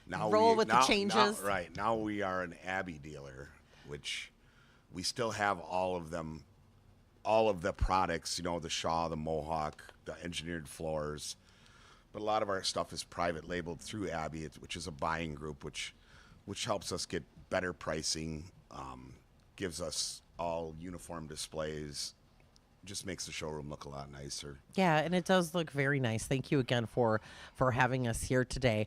now the changes. Now we are an Abbey dealer, which we still have all of them. All of the products, the Shaw, the Mohawk, the engineered floors. But a lot of our stuff is private labeled through Abbey, which is a buying group, which helps us get better pricing, gives us all uniform displays, just makes the showroom look a lot nicer. Yeah, and it does look very nice. Thank you again for having us here today.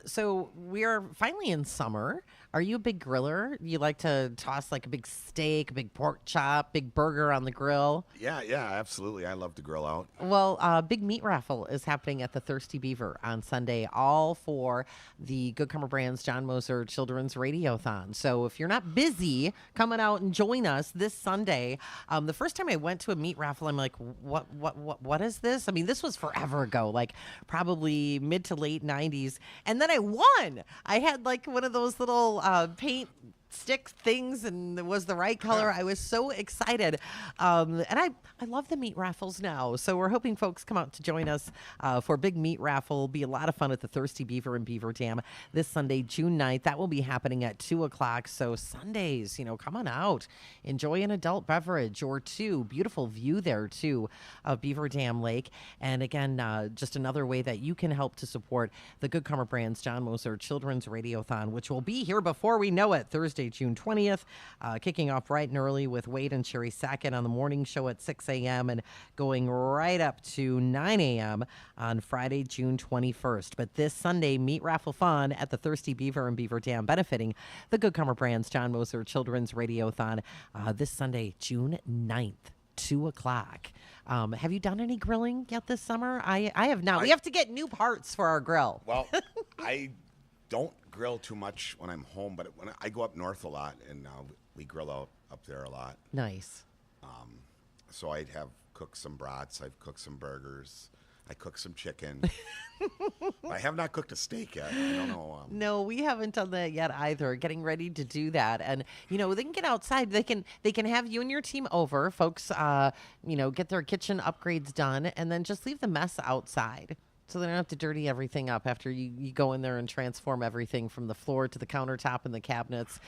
So we are finally in summer. Are you a big griller? You like to toss like a big steak, a big pork chop, big burger on the grill? Yeah, absolutely. I love to grill out. Well, big meat raffle is happening at the Thirsty Beaver on Sunday, all for the Good Karma Brands John Moser Children's Radiothon. So if you're not busy, coming out and join us this Sunday. The first time I went to a meat raffle, I'm like, what is this? I mean, this was forever ago, like probably mid to late 90s. And then I won. I had like one of those little paint stick things, and it was the right color. I was so excited. And I love the meat raffles now. So we're hoping folks come out to join us for a big meat raffle. It'll be a lot of fun at the Thirsty Beaver in Beaver Dam this Sunday, June 9th. That will be happening at 2 o'clock. So Sundays, come on out. Enjoy an adult beverage or two. Beautiful view there, too, of Beaver Dam Lake. And again, just another way that you can help to support the Good Karma Brands John Moser Children's Radiothon, which will be here before we know it, Thursday, June 20th, kicking off bright and early with Wade and Sherry Sackett on the morning show at 6 a.m. and going right up to 9 a.m. on Friday, June 21st. But this Sunday, meat raffle fun at the Thirsty Beaver in Beaver Dam, benefiting the Good Karma Brands John Moser Children's Radiothon this Sunday, June 9th. 2 o'clock. Have you done any grilling yet this summer? I have not. We have to get new parts for our grill. Well, I don't grill too much when I'm home, but when I go up north a lot, and we grill out up there a lot. Nice. So I'd have cooked some brats. I've cooked some burgers. I cooked some chicken. I have not cooked a steak yet. I don't know. No, we haven't done that yet either. Getting ready to do that, and they can get outside. They can have you and your team over, folks. Get their kitchen upgrades done, and then just leave the mess outside. So they don't have to dirty everything up after you go in there and transform everything from the floor to the countertop and the cabinets.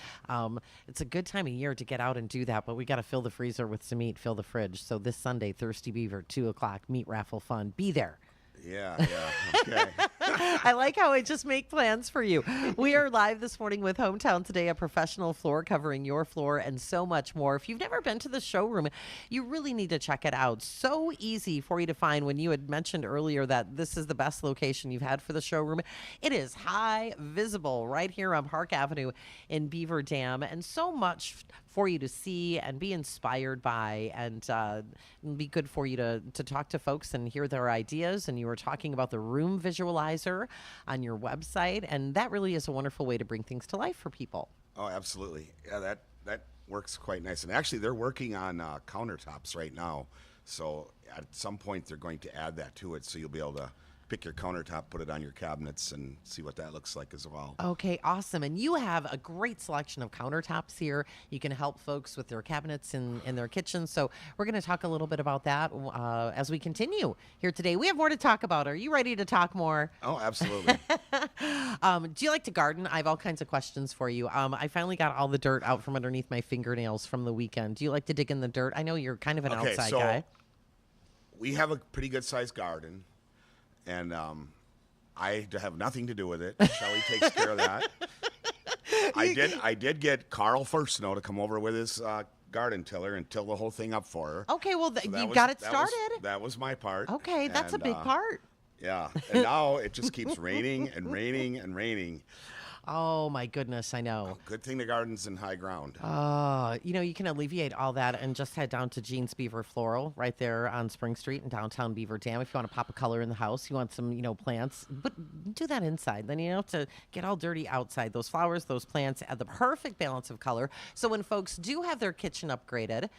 It's a good time of year to get out and do that, but we got to fill the freezer with some meat, fill the fridge. So this Sunday, Thirsty Beaver, 2 o'clock, meat raffle fun. Be there. Yeah, yeah. Okay. I like how I just make plans for you. We are live this morning with Hometown Today, a professional floor covering your floor and so much more. If you've never been to the showroom, you really need to check it out. So easy for you to find. When you had mentioned earlier that this is the best location you've had for the showroom, it is high visible right here on Park Avenue in Beaver Dam, and so much for you to see and be inspired by, and be good for you to talk to folks and hear their ideas. And you were talking about the room visualizer on your website, and that really is a wonderful way to bring things to life for people. Oh, absolutely. Yeah, that works quite nice. And actually, they're working on countertops right now. So at some point, they're going to add that to it, so you'll be able to pick your countertop, put it on your cabinets, and see what that looks like as well. Okay, awesome. And you have a great selection of countertops here. You can help folks with their cabinets in their kitchens. So we're going to talk a little bit about that as we continue here today. We have more to talk about. Are you ready to talk more? Oh, absolutely. Do you like to garden? I have all kinds of questions for you. I finally got all the dirt out from underneath my fingernails from the weekend. Do you like to dig in the dirt? I know you're kind of an Okay, outside so guy. we have a pretty good sized garden, and I have nothing to do with it. Shelly takes care of that. I did get Carl Firstno to come over with his garden tiller and till the whole thing up for her. Okay, well, So that you was- got it that was- started. That was my part. Okay, that's a And, big part. Yeah, and now it just keeps raining and raining and raining. Oh, my goodness, I know. Good thing the garden's in high ground. You can alleviate all that and just head down to Jean's Beaver Floral right there on Spring Street in downtown Beaver Dam. If you want to pop a color in the house, you want some, plants, but do that inside. Then you don't have to get all dirty outside. Those flowers, those plants add the perfect balance of color. So when folks do have their kitchen upgraded,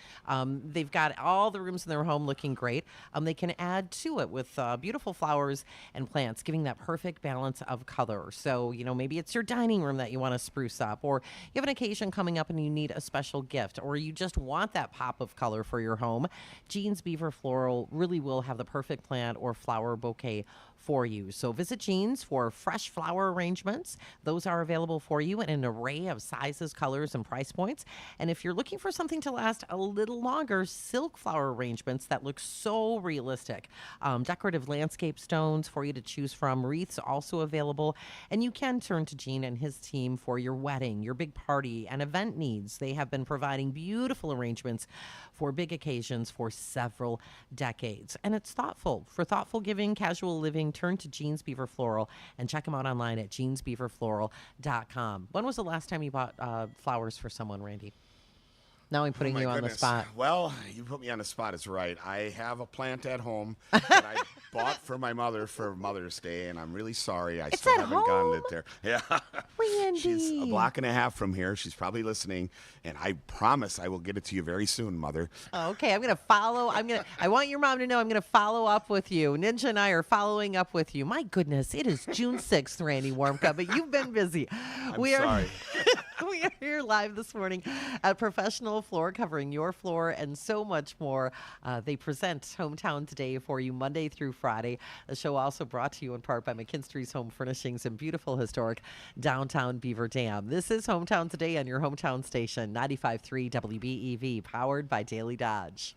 they've got all the rooms in their home looking great. They can add to it with beautiful flowers and plants, giving that perfect balance of color. So, maybe it's your dining room that you want to spruce up, or you have an occasion coming up and you need a special gift, or you just want that pop of color for your home. Jean's Beaver Floral really will have the perfect plant or flower bouquet for you. So visit Jean's for fresh flower arrangements. Those are available for you in an array of sizes, colors, and price points. And if you're looking for something to last a little longer, silk flower arrangements that look so realistic. Decorative landscape stones for you to choose from. Wreaths also available. And you can turn to Jean and his team for your wedding, your big party, and event needs. They have been providing beautiful arrangements for big occasions for several decades. And it's thoughtful. For thoughtful giving, casual living, turn to Jean's Beaver Floral and check them out online at jeansbeaverfloral.com. When was the last time you bought flowers for someone, Randy? Now I'm putting Oh, my you on the goodness. spot. Well, you put me on the spot. It's right. I have a plant at home that I bought for my mother for Mother's Day, and I'm really sorry. I still at haven't gotten home? it there. Yeah. Randy. She's a block and a half from here. She's probably listening, and I promise I will get it to you very soon, Mother. Okay, I'm going to follow. I want your mom to know I'm going to follow up with you. Ninja and I are following up with you. My goodness, it is June 6th, Randy Warmka, but you've been busy. I'm sorry. We are here live this morning at Professional Floor, covering your floor and so much more. They present Hometown Today for you Monday through Friday. The show also brought to you in part by McKinstry's Home Furnishings in beautiful historic downtown Beaver Dam. This is Hometown Today on your hometown station, 95.3 WBEV, powered by Daily Dodge.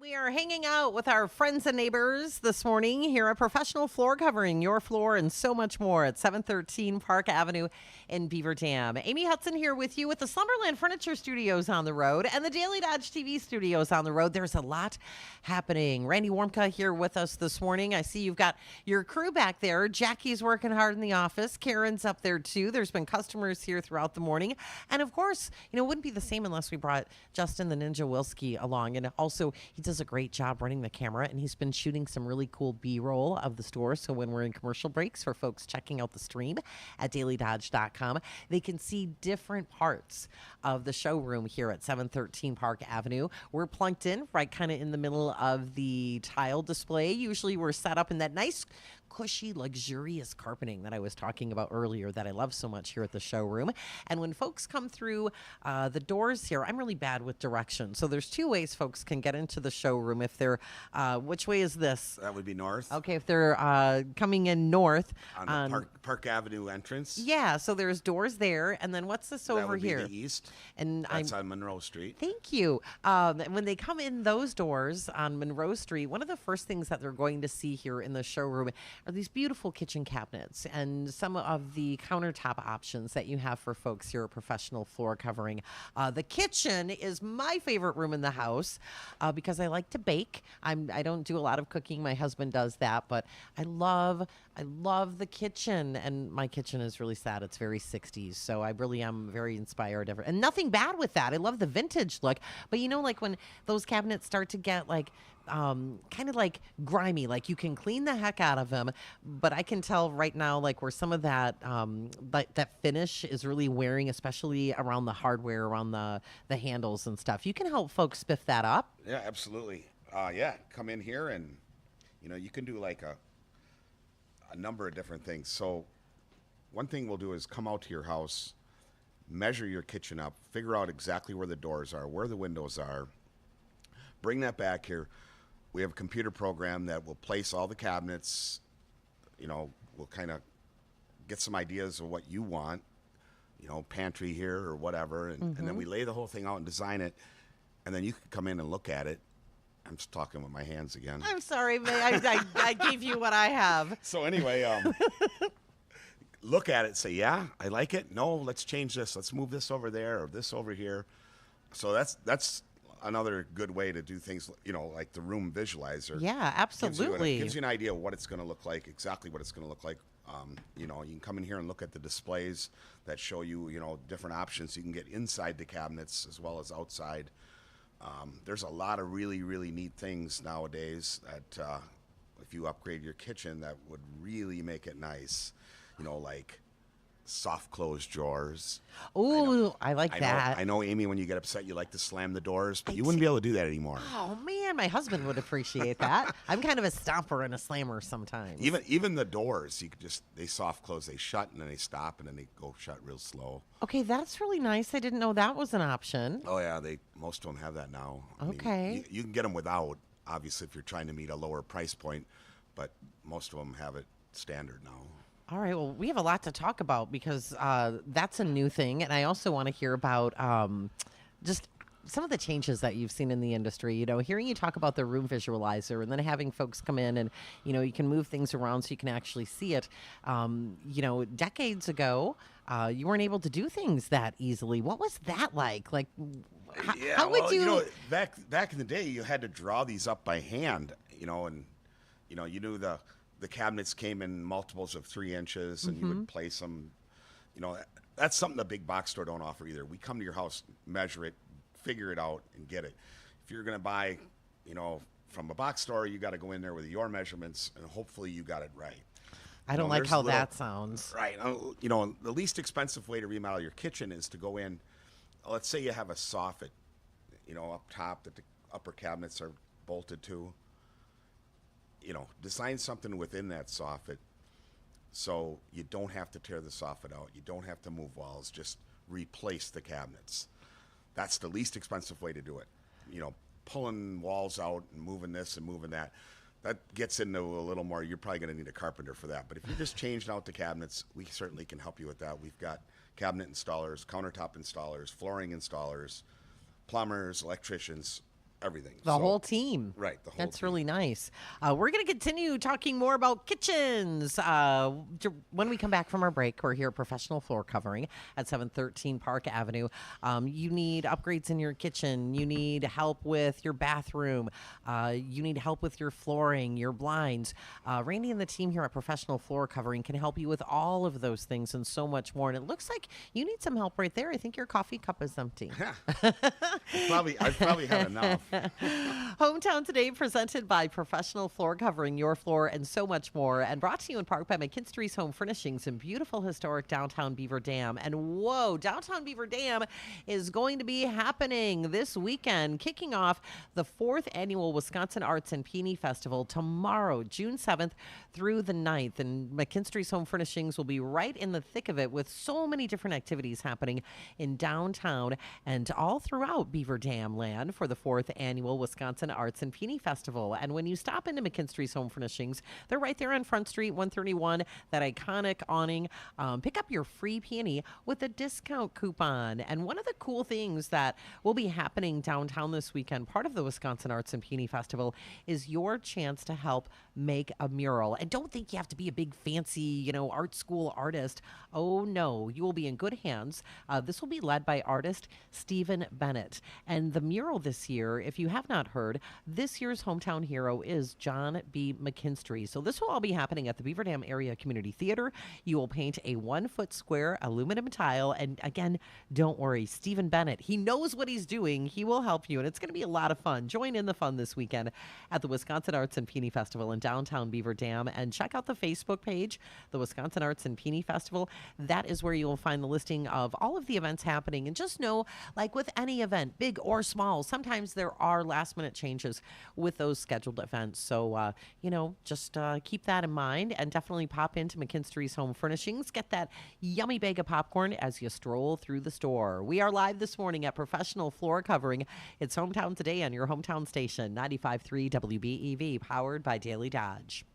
We are hanging out with our friends and neighbors this morning here at Professional Floor Covering, your floor and so much more at 713 Park Avenue in Beaver Dam. Amy Hudson here with you with the Slumberland Furniture Studios on the road and the Daily Dodge TV Studios on the road. There's a lot happening. Randy Warmka here with us this morning. I see you've got your crew back there. Jackie's working hard in the office. Karen's up there too. There's been customers here throughout the morning. And of course, it wouldn't be the same unless we brought Justin the Ninja Wilski along. And also, he does a great job running the camera, and he's been shooting some really cool B-roll of the store. So when we're in commercial breaks for folks checking out the stream at dailydodge.com, they can see different parts of the showroom here at 713 Park Avenue. We're plunked in right kind of in the middle of the tile display. Usually we're set up in that nice cushy, luxurious carpeting that I was talking about earlier that I love so much here at the showroom. And when folks come through the doors here, I'm really bad with directions. So there's two ways folks can get into the showroom. If they're, which way is this? That would be north. Okay, if they're coming in north. On the Park Avenue entrance. Yeah, so there's doors there. And then what's this That over would be here? the east. And That's on Monroe Street. Thank you. When they come in those doors on Monroe Street, one of the first things that they're going to see here in the showroom are these beautiful kitchen cabinets and some of the countertop options that you have for folks here at Professional Floor Covering. The kitchen is my favorite room in the house because I like to bake. I don't do a lot of cooking. My husband does that, but I love the kitchen, and my kitchen is really sad. It's very 60s, so I really am very inspired. And nothing bad with that. I love the vintage look, but like when those cabinets start to get like kind of like grimy, like you can clean the heck out of them, but I can tell right now like where some of that that finish is really wearing, especially around the hardware, around the handles and stuff. You can help folks spiff that up. Yeah, absolutely. Come in here and you can do like a number of different things. So one thing we'll do is come out to your house, measure your kitchen up, figure out exactly where the doors are, where the windows are, bring that back here. We have a computer program that will place all the cabinets. We'll kind of get some ideas of what you want, pantry here or whatever, and then we lay the whole thing out and design it, and then you can come in and look at it. I'm just talking with my hands again. I'm sorry, I gave you what I have. So anyway, look at it, say, yeah, I like it. No, let's change this. Let's move this over there or this over here. So that's another good way to do things, like the room visualizer. Yeah, absolutely. Gives you an idea of what it's going to look like, exactly what it's going to look like. You can come in here and look at the displays that show you, different options. You can get inside the cabinets as well as outside. There's a lot of really, really neat things nowadays that if you upgrade your kitchen, that would really make it nice. Like soft close drawers. Oh, I like that. I know, Amy, when you get upset, you like to slam the doors, but you wouldn't be able to do that anymore. Oh man, my husband would appreciate that. I'm kind of a stomper and a slammer sometimes. Even the doors, you could they soft close, they shut and then they stop and then they go shut real slow. Okay, that's really nice. I didn't know that was an option. Oh yeah, most of them have that now. Okay. I mean, you can get them without, obviously, if you're trying to meet a lower price point, but most of them have it standard now. All right. Well, we have a lot to talk about because that's a new thing. And I also want to hear about just some of the changes that you've seen in the industry. Hearing you talk about the room visualizer and then having folks come in and, you can move things around so you can actually see it. Decades ago, you weren't able to do things that easily. What was that like? Like, how would you... back in the day, you had to draw these up by hand, and, you knew the cabinets came in multiples of 3 inches, and you would place them. That's something the big box store don't offer either. We come to your house, measure it, figure it out, and get it. If you're going to buy, from a box store, you got to go in there with your measurements, and hopefully you got it right. I don't like how that sounds. Right. The least expensive way to remodel your kitchen is to go in. Let's say you have a soffit, up top that the upper cabinets are bolted to. Design something within that soffit so you don't have to tear the soffit out. You don't have to move walls. Just replace the cabinets. That's the least expensive way to do it. Pulling walls out and moving this and moving that. That gets into a little more. You're probably going to need a carpenter for that. But if you're just changing out the cabinets, we certainly can help you with that. We've got cabinet installers, countertop installers, flooring installers, plumbers, electricians, everything. The whole team. Right, the whole That's team. really nice. We're going to continue talking more about kitchens when we come back from our break. We're here at Professional Floor Covering at 713 Park Avenue. You need upgrades in your kitchen. You need help with your bathroom. You need help with your flooring, your blinds. Randy and the team here at Professional Floor Covering can help you with all of those things and so much more. And it looks like you need some help right there. I think your coffee cup is empty. I've probably had enough. Hometown Today presented by Professional Floor Covering, your floor, and so much more. And brought to you in part by McKinstry's Home Furnishings in beautiful historic downtown Beaver Dam. And whoa, downtown Beaver Dam is going to be happening this weekend, kicking off the 4th annual Wisconsin Arts and Peony Festival tomorrow, June 7th through the 9th. And McKinstry's Home Furnishings will be right in the thick of it with so many different activities happening in downtown and all throughout Beaver Dam land for the 4th annual Wisconsin Arts and Peony Festival. And when you stop into McKinstry's Home Furnishings, they're right there on Front Street 131, that iconic awning. Pick up your free peony with a discount coupon. And one of the cool things that will be happening downtown this weekend, part of the Wisconsin Arts and Peony Festival, is your chance to help make a mural. And don't think you have to be a big fancy, art school artist. Oh no, you will be in good hands. This will be led by artist Stephen Bennett. And the mural this year, if you have not heard, this year's hometown hero is John B. McKinstry. So this will all be happening at the Beaver Dam Area Community Theater. You will paint a 1-foot square aluminum tile. And again, don't worry, Stephen Bennett, he knows what he's doing. He will help you. And it's going to be a lot of fun. Join in the fun this weekend at the Wisconsin Arts and Peony Festival in downtown Beaver Dam. And check out the Facebook page, the Wisconsin Arts and Peony Festival. That is where you will find the listing of all of the events happening. And just know, like with any event, big or small, sometimes there are last minute changes with those scheduled events. So, just keep that in mind and definitely pop into McKinstry's Home Furnishings. Get that yummy bag of popcorn as you stroll through the store. We are live this morning at Professional Floor Covering. It's Hometown Today on your hometown station, 95.3 WBEV, powered by Daily Dodge.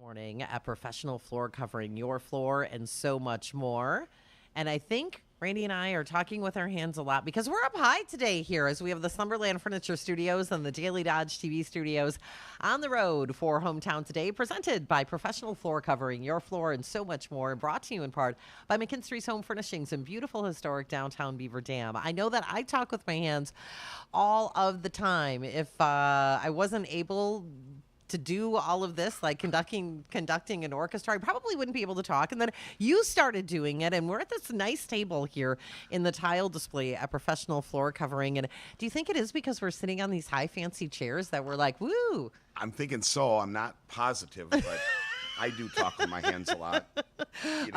Morning at Professional Floor, covering your floor and so much more. And I think Randy and I are talking with our hands a lot because we're up high today here as we have the Slumberland Furniture Studios and the Daily Dodge TV Studios on the road for Hometown Today, presented by Professional Floor, covering your floor and so much more, and brought to you in part by McKinstry's Home Furnishings in beautiful historic downtown Beaver Dam. I know that I talk with my hands all of the time. If I wasn't able to do all of this, like conducting an orchestra, I probably wouldn't be able to talk. And then you started doing it, and we're at this nice table here in the tile display at Professional Floor Covering. And do you think it is because we're sitting on these high fancy chairs that we're like, woo? I'm thinking so. I'm not positive, but I do talk with my hands a lot. You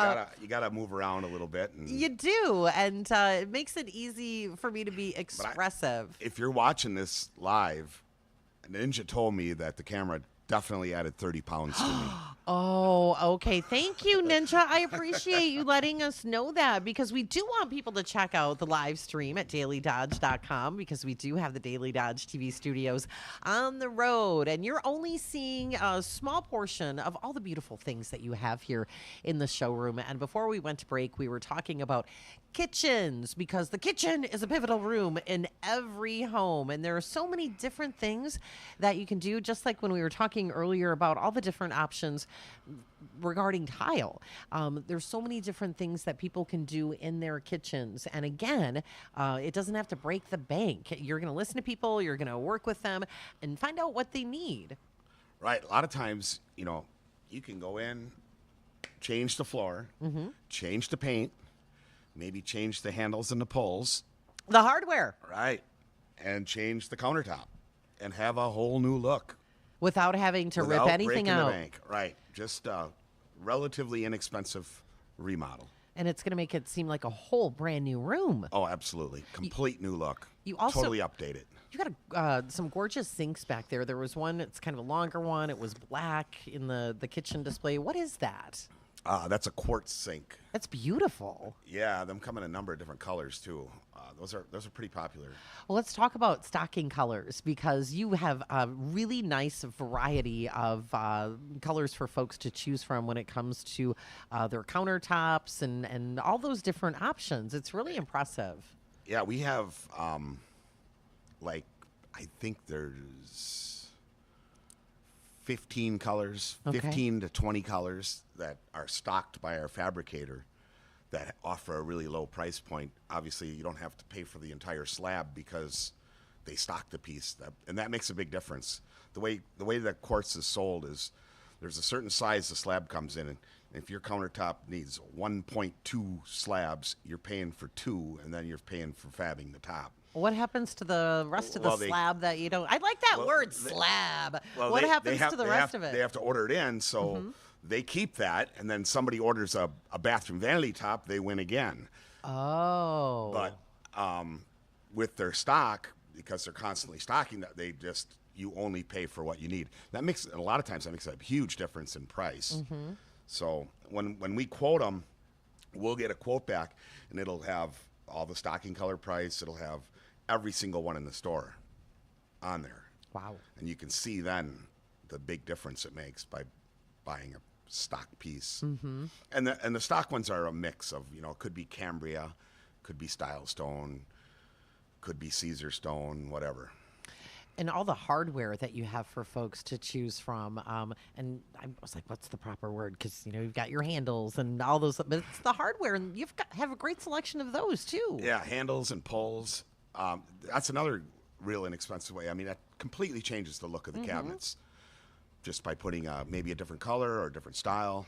gotta move around a little bit. And You do, and it makes it easy for me to be expressive. if you're watching this live, Ninja told me that the camera definitely added 30 pounds to me. Oh, okay. Thank you, Ninja. I appreciate you letting us know that, because we do want people to check out the live stream at dailydodge.com, because we do have the Daily Dodge TV studios on the road, and you're only seeing a small portion of all the beautiful things that you have here in the showroom. And before we went to break, we were talking about kitchens, because the kitchen is a pivotal room in every home, and there are so many different things that you can do, just like when we were talking earlier about all the different options regarding tile. There's so many different things that people can do in their kitchens, and again, it doesn't have to break the bank. You're going to listen to people, you're going to work with them and find out what they need. Right. A lot of times, you can go in, change the floor, change the paint, maybe change the handles and the pulls. The hardware. Right. And change the countertop and have a whole new look. Without having to Without rip anything breaking out. the bank. Right. Just a relatively inexpensive remodel. And it's going to make it seem like a whole brand new room. Oh, absolutely. Complete new look. You also totally updated. You got some gorgeous sinks back there. There was one, it's kind of a longer one. It was black in the kitchen display. What is that? That's a quartz sink. That's beautiful. Yeah, them come in a number of different colors too. Those are pretty popular. Well, let's talk about stocking colors, because you have a really nice variety of colors for folks to choose from when it comes to their countertops and all those different options. It's really impressive. Yeah, we have I think there's 15 colors, Okay. 15 to 20 colors that are stocked by our fabricator that offer a really low price point. Obviously, you don't have to pay for the entire slab because they stock the piece, and that makes a big difference. The way that quartz is sold is there's a certain size the slab comes in, and if your countertop needs 1.2 slabs, you're paying for 2, and then you're paying for fabbing the top. What happens to the rest of the slab that you don't? I like that word, slab. What happens to the rest of it? They have to order it in, so they keep that, and then somebody orders a bathroom vanity top, they win again. Oh. But with their stock, because they're constantly stocking that, you only pay for what you need. A lot of times that makes a huge difference in price. So when we quote them, we'll get a quote back, and it'll have all the stocking color price. It'll have every single one in the store on there. Wow. And you can see then the big difference it makes by buying a stock piece. And the stock ones are a mix of, it could be Cambria, could be Style Stone, could be Caesar Stone, whatever. And all the hardware that you have for folks to choose from. And I was like, what's the proper word? Because, you've got your handles and all those, but it's the hardware, and have a great selection of those too. Yeah, handles and pulls. That's another real inexpensive way. I mean, that completely changes the look of the cabinets just by putting maybe a different color or a different style.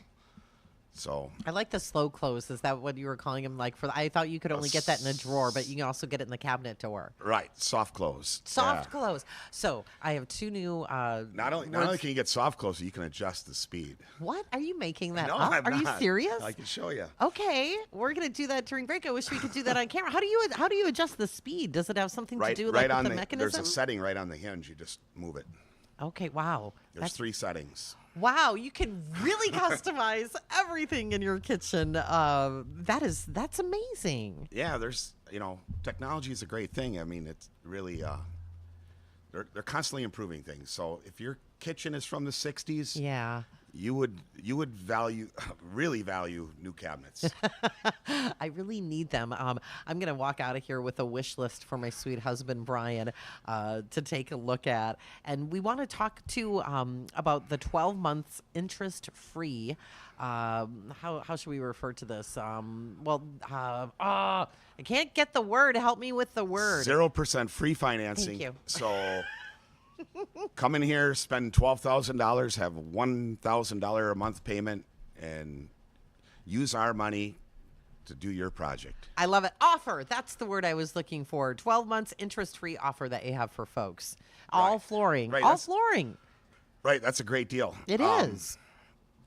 So I like the slow close. Is that what you were calling them? I thought you could only get that in a drawer, but you can also get it in the cabinet door. Right, soft close. Soft close. So I have two new. Not only can you get soft close, you can adjust the speed. What are you making that No, up? I'm Are you not. serious? I can show you. Okay, we're gonna do that during break. I wish we could do that on camera. How do you adjust the speed? Does it have something to do right with on the mechanism? There's a setting right on the hinge. You just move it. Okay, wow. There's 3 settings. Wow, you can really customize everything in your kitchen. That's amazing. Yeah, technology is a great thing. I mean, it's really they're constantly improving things. So if your kitchen is from the 60s, Yeah. you would value really value new cabinets. I really need them. I'm going to walk out of here with a wish list for my sweet husband, Brian, to take a look at. And we want to talk too about the 12 months interest free. How should we refer to this? I can't get the word. Help me with the word. 0% free financing. Thank you. So come in here, spend $12,000, have a $1,000 a month payment, and use our money to do your project. I love it. Offer. That's the word I was looking for. 12 months interest free offer that you have for folks. All Right. flooring. Right, All that's- flooring. Right, that's a great deal. It is.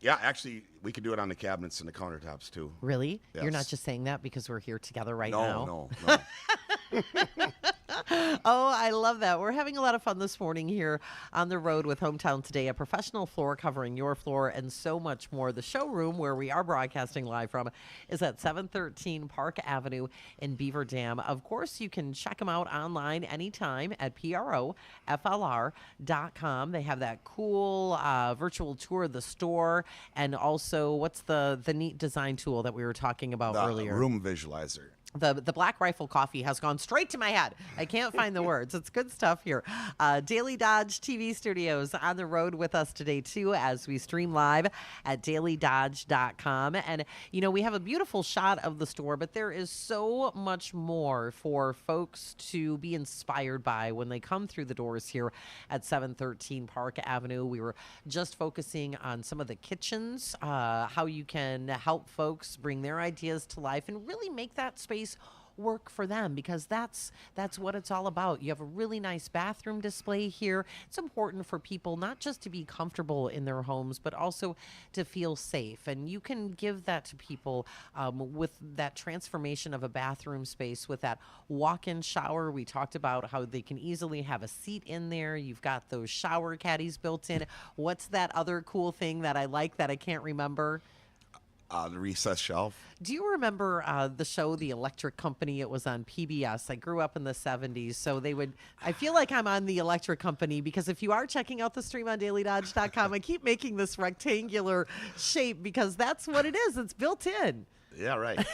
Yeah, actually, we could do it on the cabinets and the countertops too. Really? You're not Yes. just saying that because we're here together right now? No. Oh, I love that. We're having a lot of fun this morning here on the road with Hometown Today, a professional floor covering your floor and so much more. The showroom where we are broadcasting live from is at 713 Park Avenue in Beaver Dam. Of course, you can check them out online anytime at PROFLR.com. They have that cool virtual tour of the store, and also what's the neat design tool that we were talking about The earlier? room visualizer. The Black Rifle coffee has gone straight to my head. I can't find the words. It's good stuff here. Daily Dodge TV studios on the road with us today, too, as we stream live at dailydodge.com. And, you know, we have a beautiful shot of the store, but there is so much more for folks to be inspired by when they come through the doors here at 713 Park Avenue. We were just focusing on some of the kitchens, how you can help folks bring their ideas to life and really make that space work for them, because that's what it's all about. You have a really nice bathroom display here. It's important for people not just to be comfortable in their homes, but also to feel safe. And you can give that to people with that transformation of a bathroom space, with that walk-in shower. We talked about how they can easily have a seat in there. You've got those shower caddies built in. What's that other cool thing that I like that I can't remember? The recessed shelf. Do you remember the show The Electric Company? It was on PBS. I grew up in the 70s, so I feel like I'm on The Electric Company, because if you are checking out the stream on dailydodge.com, I keep making this rectangular shape because that's what it is. It's built in. Yeah, right.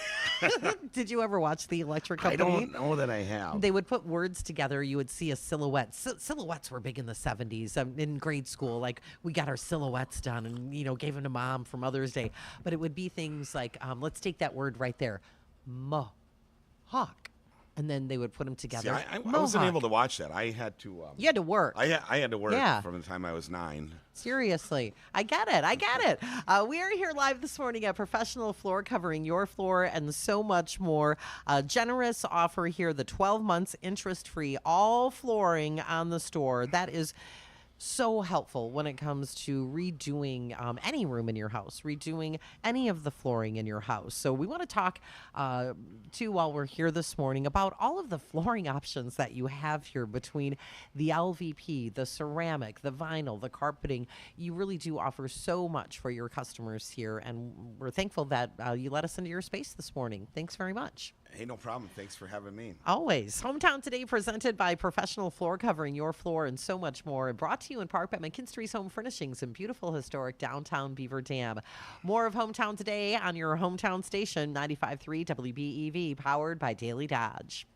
Did you ever watch The Electric I Company? don't know that I have. They would put words together. You would see a silhouette. Silhouettes were big in the 70s. In grade school, like, we got our silhouettes done and, you know, gave them to mom for Mother's Day. But it would be things like, let's take that word right there, mohawk. And then they would put them together. See, I wasn't able to watch that. I had to. You had to work. I had to work Yeah. from the time I was 9. Seriously. I get it. We are here live this morning at Professional Floor, covering your floor and so much more. A generous offer here, the 12 months interest-free, all flooring on the store. That is so helpful when it comes to redoing any room in your house, redoing any of the flooring in your house. So we want to talk too, while we're here this morning, about all of the flooring options that you have here, between the LVP, the ceramic, the vinyl, the carpeting. You really do offer so much for your customers here, and we're thankful that you let us into your space this morning. Thanks very much. Hey, no problem. Thanks for having me. Always. Hometown Today, presented by Professional Floor, covering your floor and so much more. And brought to you in part by McKinstry's Home Furnishings in beautiful historic downtown Beaver Dam. More of Hometown Today on your hometown station, 95.3 WBEV, powered by Daily Dodge.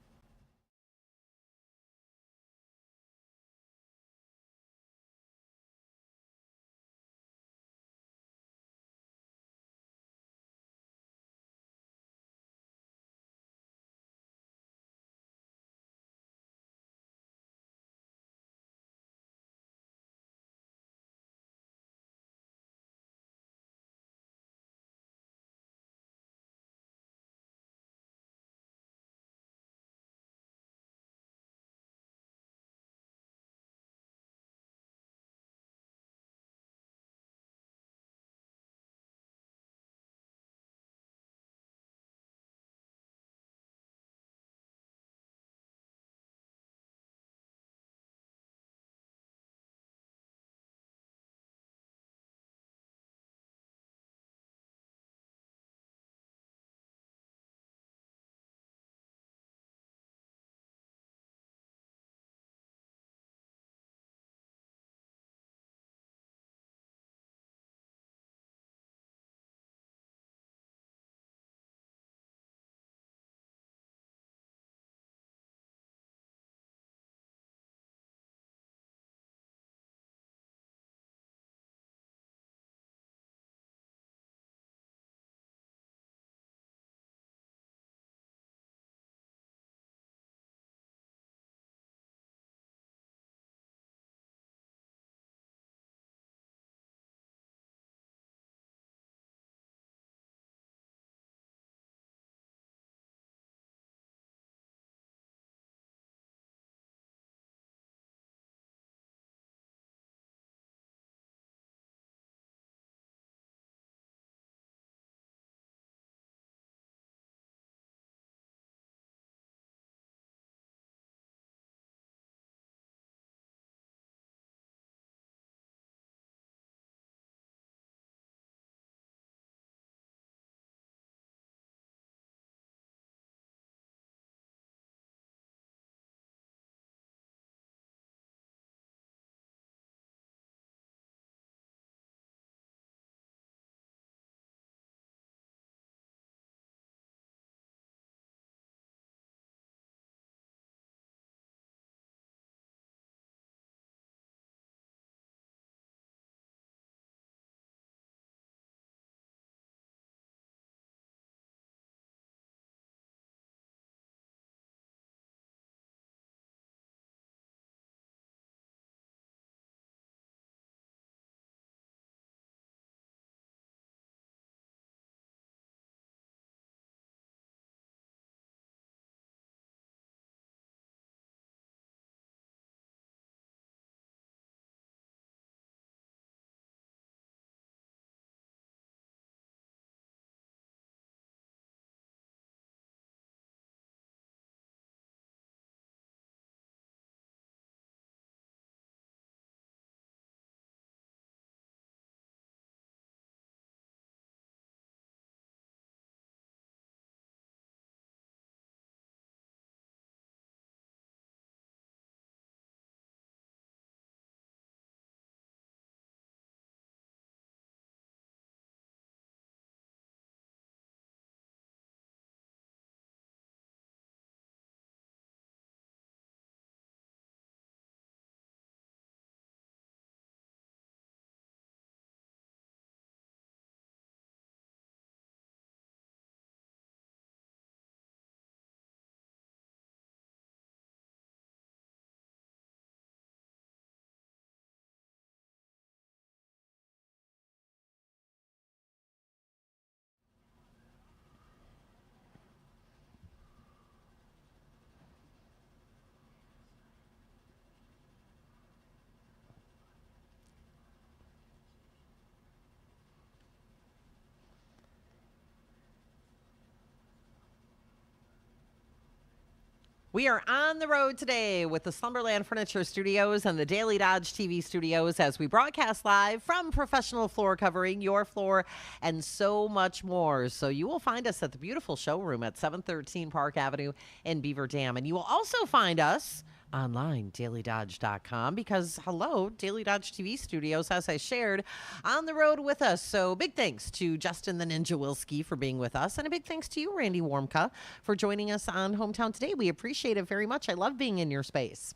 We are on the road today with the Slumberland Furniture Studios and the Daily Dodge TV studios as we broadcast live from Professional Floor Covering, your floor, and so much more. So you will find us at the beautiful showroom at 713 Park Avenue in Beaver Dam. And you will also find us online, dailydodge.com, because hello, Daily Dodge TV studios, as I shared, on the road with us. So big thanks to Justin the Ninja Wilski for being with us, and a big thanks to you, Randy Warmka, for joining us on Hometown Today. We appreciate it very much. I love being in your space.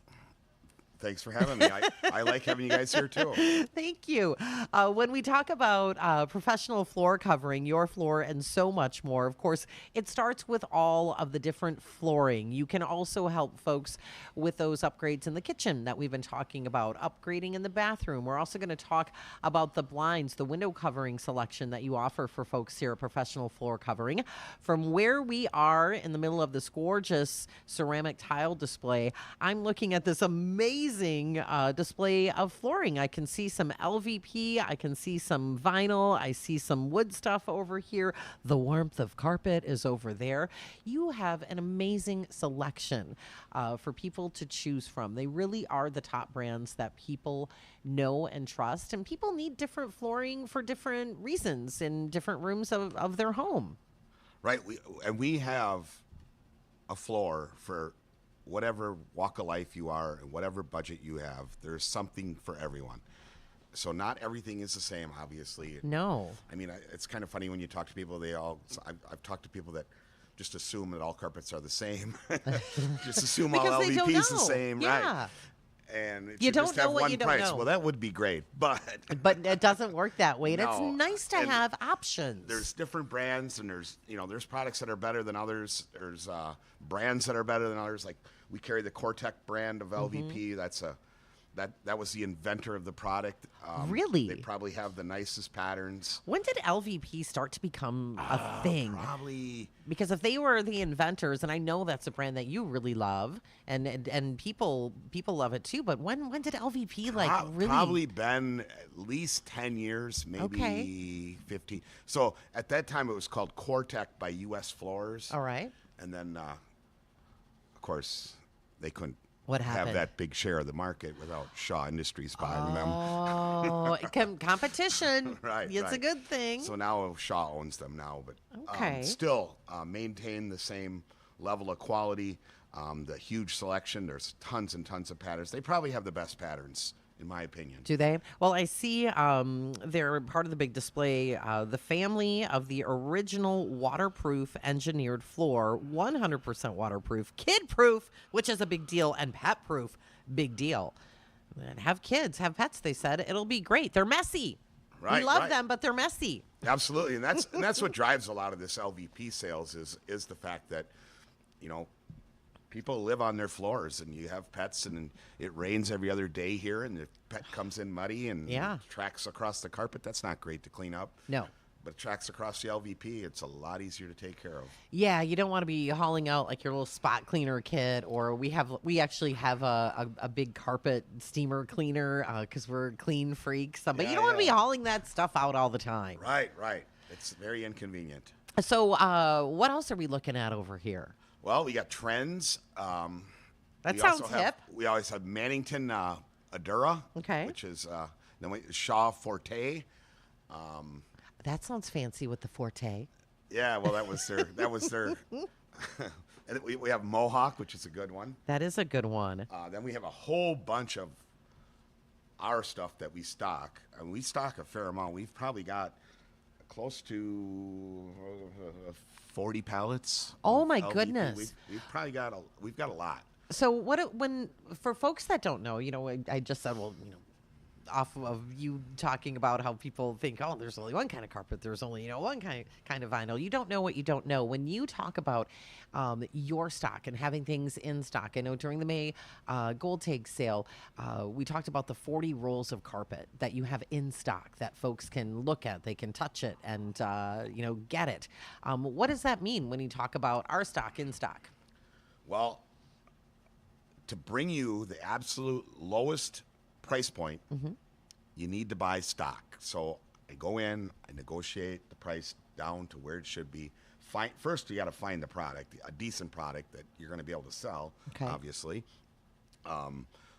Thanks for having me. I like having you guys here too. Thank you. When we talk about professional floor covering, your floor, and so much more, of course, it starts with all of the different flooring. You can also help folks with those upgrades in the kitchen that we've been talking about, upgrading in the bathroom. We're also going to talk about the blinds, the window covering selection that you offer for folks here at Professional Floor Covering. From where we are in the middle of this gorgeous ceramic tile display, I'm looking at this amazing display of flooring. I can see some LVP, I can see some vinyl, I see some wood stuff over here. The warmth of carpet is over there. You have an amazing selection for people to choose from. They really are the top brands that people know and trust, and people need different flooring for different reasons in different rooms of their home. Right. We have a floor for whatever walk of life you are and whatever budget you have. There's something for everyone. So not everything is the same, obviously. No. I mean, it's kind of funny when you talk to people. I've talked to people that just assume that all carpets are the same. Just assume all Because they don't LVP is the know. same, Yeah. right? And it You should don't just know have what one you don't price. know. Well, that would be great, but But it doesn't work that way. And it's No. nice to And have options. there's different brands, and there's products that are better than others. There's brands that are better than others. Like we carry the Cortec brand of LVP. That was the inventor of the product. Really? They probably have the nicest patterns. When did LVP start to become a thing? Probably Because if they were the inventors, and I know that's a brand that you really love, and people love it too, but when did LVP really? probably been at least 10 years, maybe Okay. 15. So at that time it was called Cortec by U.S. Floors. All right. And then, of course, they couldn't What have happened? that big share of the market without Shaw Industries buying them. Oh, competition. Right, It's a right. good thing. So now Shaw owns them now, but Okay. still maintain the same level of quality, the huge selection. There's tons and tons of patterns. They probably have the best patterns, in my opinion. Do they? Well, I see they're part of the big display, the family of the original waterproof engineered floor, 100% waterproof, kid-proof, which is a big deal, and pet-proof, big deal. And have kids, have pets, they said. It'll be great. They're messy. Right, we love right. them, but they're messy. Absolutely, and that's what drives a lot of this LVP sales is the fact that, people live on their floors, and you have pets, and it rains every other day here, and the pet comes in muddy and Yeah. tracks across the carpet. That's not great to clean up. No. But tracks across the LVP, it's a lot easier to take care of. Yeah, you don't want to be hauling out like your little spot cleaner kit, or we actually have a big carpet steamer cleaner because we're clean freaks. But you Yeah, don't want to be yeah. hauling that stuff out all the time. Right. It's very inconvenient. So what else are we looking at over here? Well, we got trends. That We sounds also have- hip. We always have Mannington Adura, Okay. which is Shaw Forte. That sounds fancy with the Forte. Yeah, well, that was their. And we have Mohawk, which is a good one. That is a good one. Then we have a whole bunch of our stuff that we stock. And we stock a fair amount. We've probably got close to 40 pallets. Oh, of my LVP. goodness. We've probably got a lot. So when for folks that don't know, I just said, well, off of you talking about how people think, oh, there's only one kind of carpet, there's only one kind of vinyl. You don't know what you don't know. When you talk about your stock and having things in stock, I know during the May Gold Tag sale, we talked about the 40 rolls of carpet that you have in stock that folks can look at, they can touch it, and get it. What does that mean when you talk about our stock in stock? Well, to bring you the absolute lowest price point, you need to buy stock. So I go in, I negotiate the price down to where it should be, first you got to find the product, a decent product that you're going to be able to sell, Okay. obviously,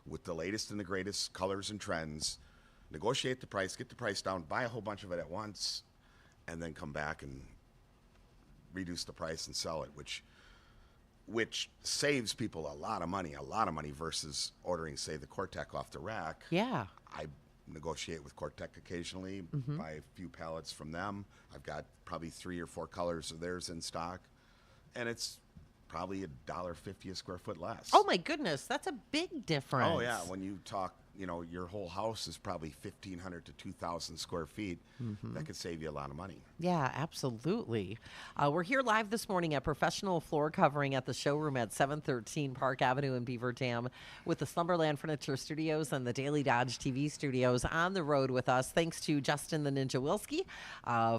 with the latest and the greatest colors and trends. Negotiate the price, get the price down, buy a whole bunch of it at once, and then come back and reduce the price and sell it, which saves people a lot of money versus ordering, say, the Cortec off the rack. Yeah. I negotiate with Cortec occasionally, buy a few pallets from them. I've got probably 3 or 4 colors of theirs in stock, and it's probably $1.50 a square foot less. Oh my goodness, that's a big difference. Oh yeah, when you talk, your whole house is probably 1,500 to 2,000 square feet. That could save you a lot of money. Yeah, absolutely. We're here live this morning at Professional Floor Covering at the showroom at 713 Park Avenue in Beaver Dam with the Slumberland Furniture Studios and the Daily Dodge TV studios on the road with us. Thanks to Justin the Ninja Wilski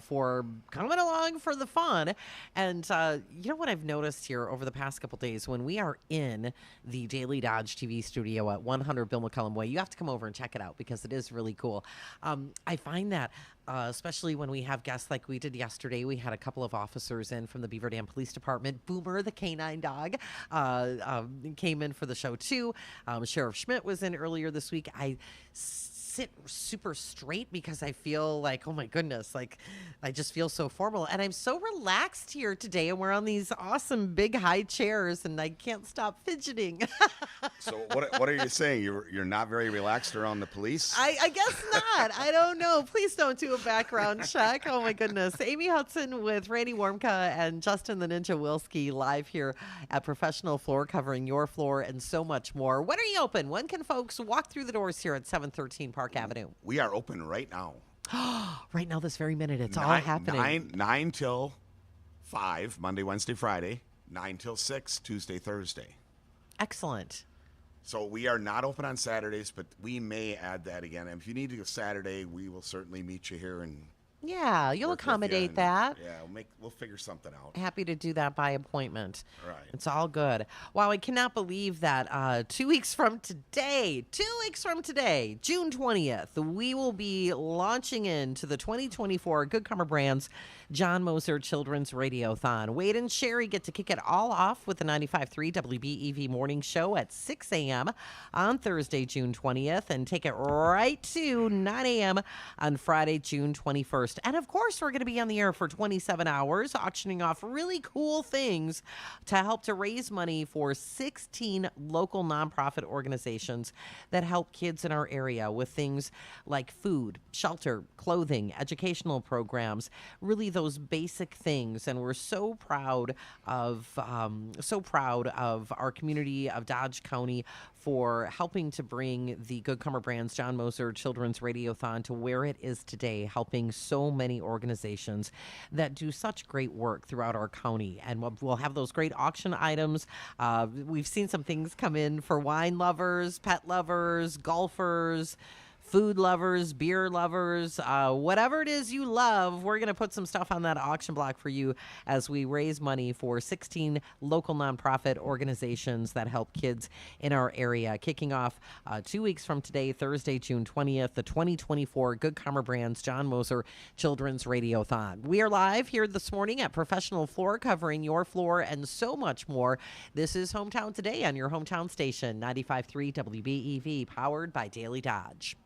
for coming along for the fun. And you know what I've noticed here over the past couple days, when we are in the Daily Dodge TV studio at 100 Bill McCullum Way, you have to come over and check it out because it is really cool. I find that especially when we have guests like we did yesterday. We had a couple of officers in from the Beaver Dam Police Department. Boomer, the canine dog, came in for the show too. Sheriff Schmidt was in earlier this week. I sit super straight because I feel like, oh my goodness, like I just feel so formal. And I'm so relaxed here today. And we're on these awesome big high chairs and I can't stop fidgeting. So what are you saying? You're not very relaxed around the police? I guess not. I don't know. Please don't do a background check. Oh my goodness. Amy Hudson with Randy Warmka and Justin the Ninja Wilski live here at Professional Floor Covering your floor and so much more. When are you open? When can folks walk through the doors here at 713 Park Avenue? We are open right now. Right now, this very minute, it's all happening. 9 till 5, Monday, Wednesday, Friday. 9 till 6, Tuesday, Thursday. Excellent. So we are not open on Saturdays, but we may add that again. And if you need to go Saturday, we will certainly meet you here and Yeah, you'll work with you accommodate and- that. Yeah, we'll figure something out. Happy to do that by appointment. Right. It's all good. Wow, I cannot believe that 2 weeks from today, June 20th, we will be launching into the 2024 Good Karma Brands John Moser Children's Radiothon. Wade and Sherry get to kick it all off with the 95.3 WBEV morning show at 6 a.m. on Thursday, June 20th, and take it right to 9 a.m. on Friday, June 21st. And of course, we're going to be on the air for 27 hours, auctioning off really cool things to help to raise money for 16 local nonprofit organizations that help kids in our area with things like food, shelter, clothing, educational programs, really those basic things. And we're so proud of our community of Dodge County for helping to bring the Good Karma Brands John Moser Children's Radiothon to where it is today, helping so many organizations that do such great work throughout our county. And we'll have those great auction items. We've seen some things come in for wine lovers, pet lovers, golfers, food lovers, beer lovers, whatever it is you love, we're going to put some stuff on that auction block for you as we raise money for 16 local nonprofit organizations that help kids in our area. Kicking off 2 weeks from today, Thursday, June 20th, the 2024 Good Karma Brands John Moser Children's Radiothon. We are live here this morning at Professional Floor Covering your floor and so much more. This is Hometown Today on your hometown station, 95.3 WBEV, powered by Daily Dodge.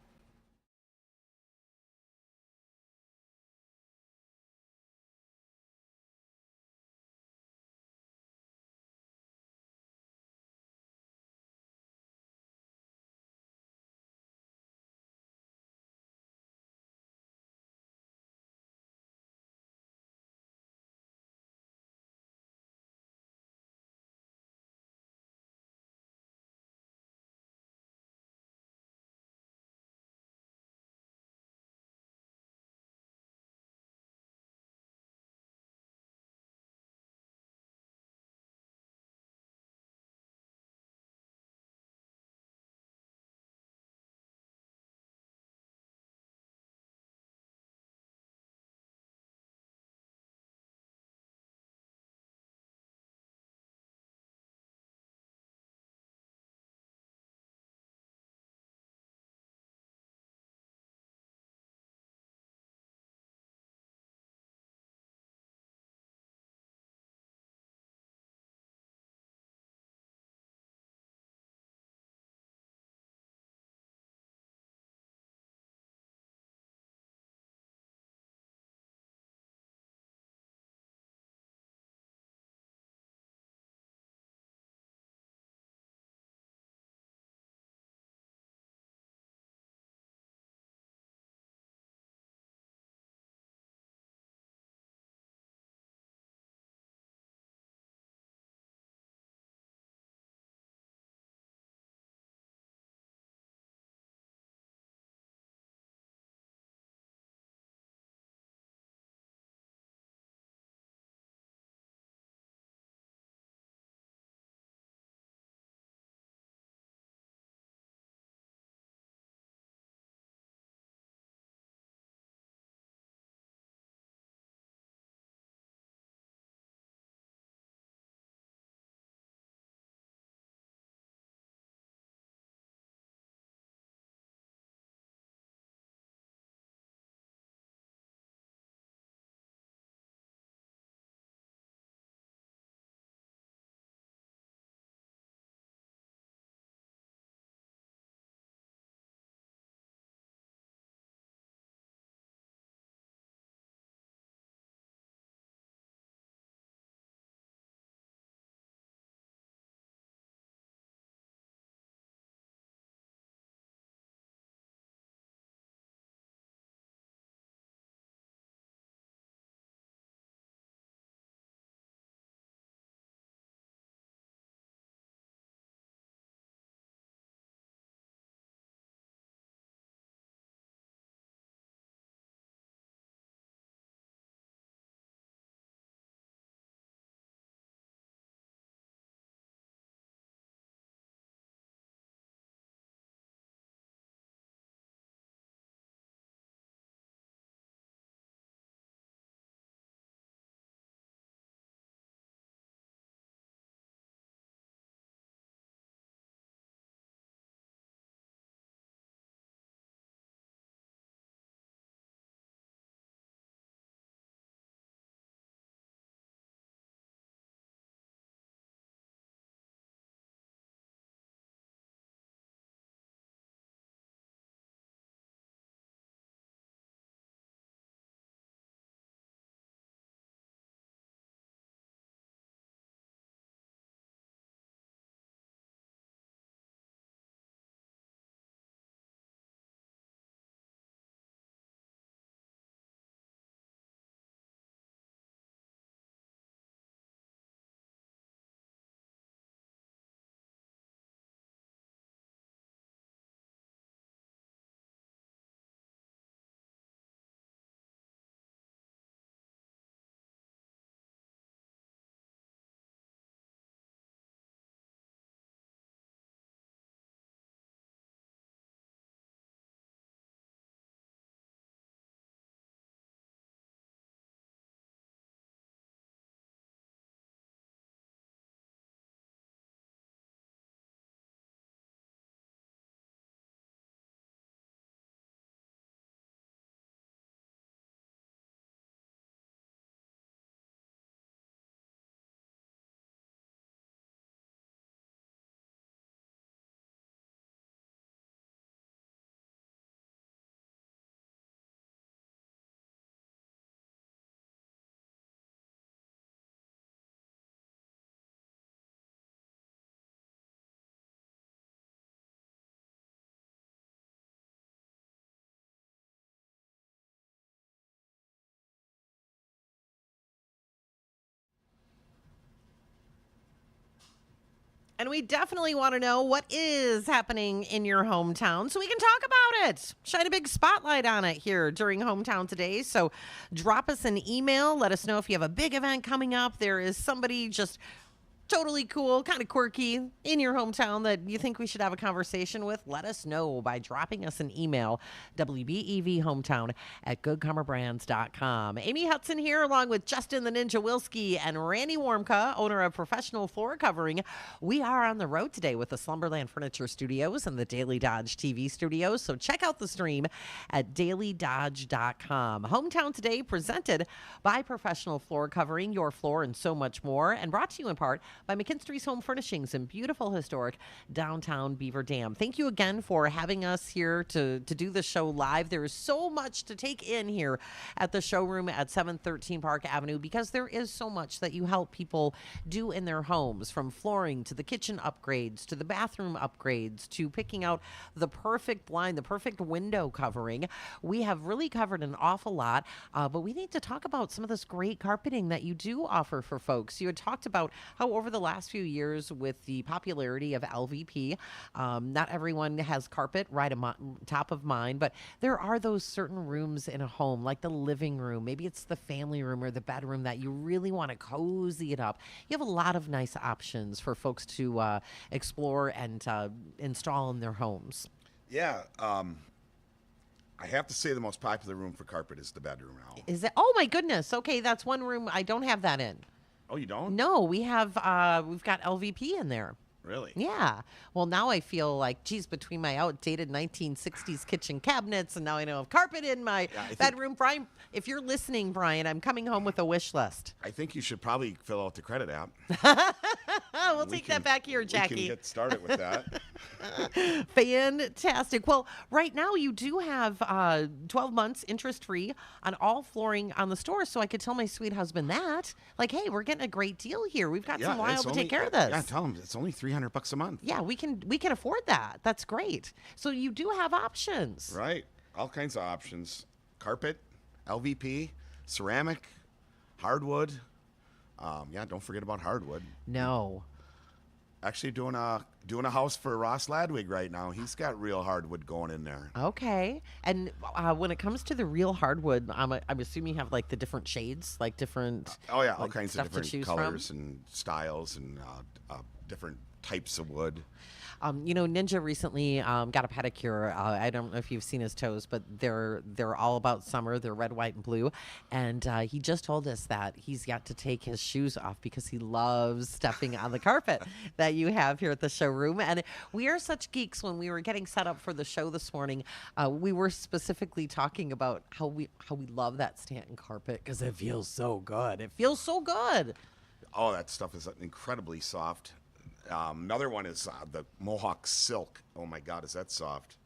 And we definitely want to know what is happening in your hometown so we can talk about it. Shine a big spotlight on it here during Hometown Today. So drop us an email. Let us know if you have a big event coming up. There is somebody just totally cool, kind of quirky in your hometown that you think we should have a conversation with. Let us know by dropping us an email, WBEVHometown at goodkarmabrands.com. Amy Hudson here along with Justin the Ninja Wilski and Randy Warmka, owner of Professional Floor Covering. We are on the road today with the Slumberland Furniture Studios and the Daily Dodge TV studios, so check out the stream at dailydodge.com. Hometown Today presented by Professional Floor Covering, your floor and so much more, and brought to you in part by McKinstry's Home Furnishings in beautiful, historic downtown Beaver Dam. Thank you again for having us here to do the show live. There is so much to take in here at the showroom at 713 Park Avenue because there is so much that you help people do in their homes, from flooring to the kitchen upgrades to the bathroom upgrades to picking out the perfect blind, the perfect window covering. We have really covered an awful lot, but we need to talk about some of this great carpeting that you do offer for folks. You had talked about how over the last few years with the popularity of LVP, not everyone has carpet right top of mind, but there are those certain rooms in a home, like the living room, maybe it's the family room or the bedroom, that you really want to cozy it up. You have a lot of nice options for folks to explore and install in their homes. Yeah. I have to say the most popular room for carpet is the bedroom now. Is it? Oh my goodness. Okay, that's one room I don't have that in. Oh, you don't? No, we've got LVP in there. Really? Yeah. Well, now I feel like, geez, between my outdated 1960s kitchen cabinets and now I know I have carpet in my bedroom. Brian, if you're listening, Brian, I'm coming home with a wish list. I think you should probably fill out the credit app. We'll take that back here, Jackie. We can get started with that. Fantastic. Well, right now you do have 12 months interest-free on all flooring on the store, so I could tell my sweet husband that. Like, hey, we're getting a great deal here. We've got some while to take care of this. Yeah, tell him it's only $300 a month. Yeah, we can afford that. That's great. So you do have options. Right. All kinds of options. Carpet, LVP, ceramic, hardwood. Yeah, don't forget about hardwood. No. Actually doing a house for Ross Ladwig right now. He's got real hardwood going in there. Okay. And when it comes to the real hardwood, I'm assuming you have like the different shades, like different. Oh yeah, all like, kinds of different colors and styles and different types of wood. Ninja recently got a pedicure. I don't know if you've seen his toes, but they're all about summer. They're red, white, and blue. And he just told us that he's got to take his shoes off because he loves stepping on the carpet that you have here at the showroom. And we are such geeks. When we were getting set up for the show this morning, we were specifically talking about how we love that Stanton carpet because it feels so good. It feels so good. Oh, that stuff is incredibly soft. Another one is the Mohawk Silk. Oh my God, is that soft?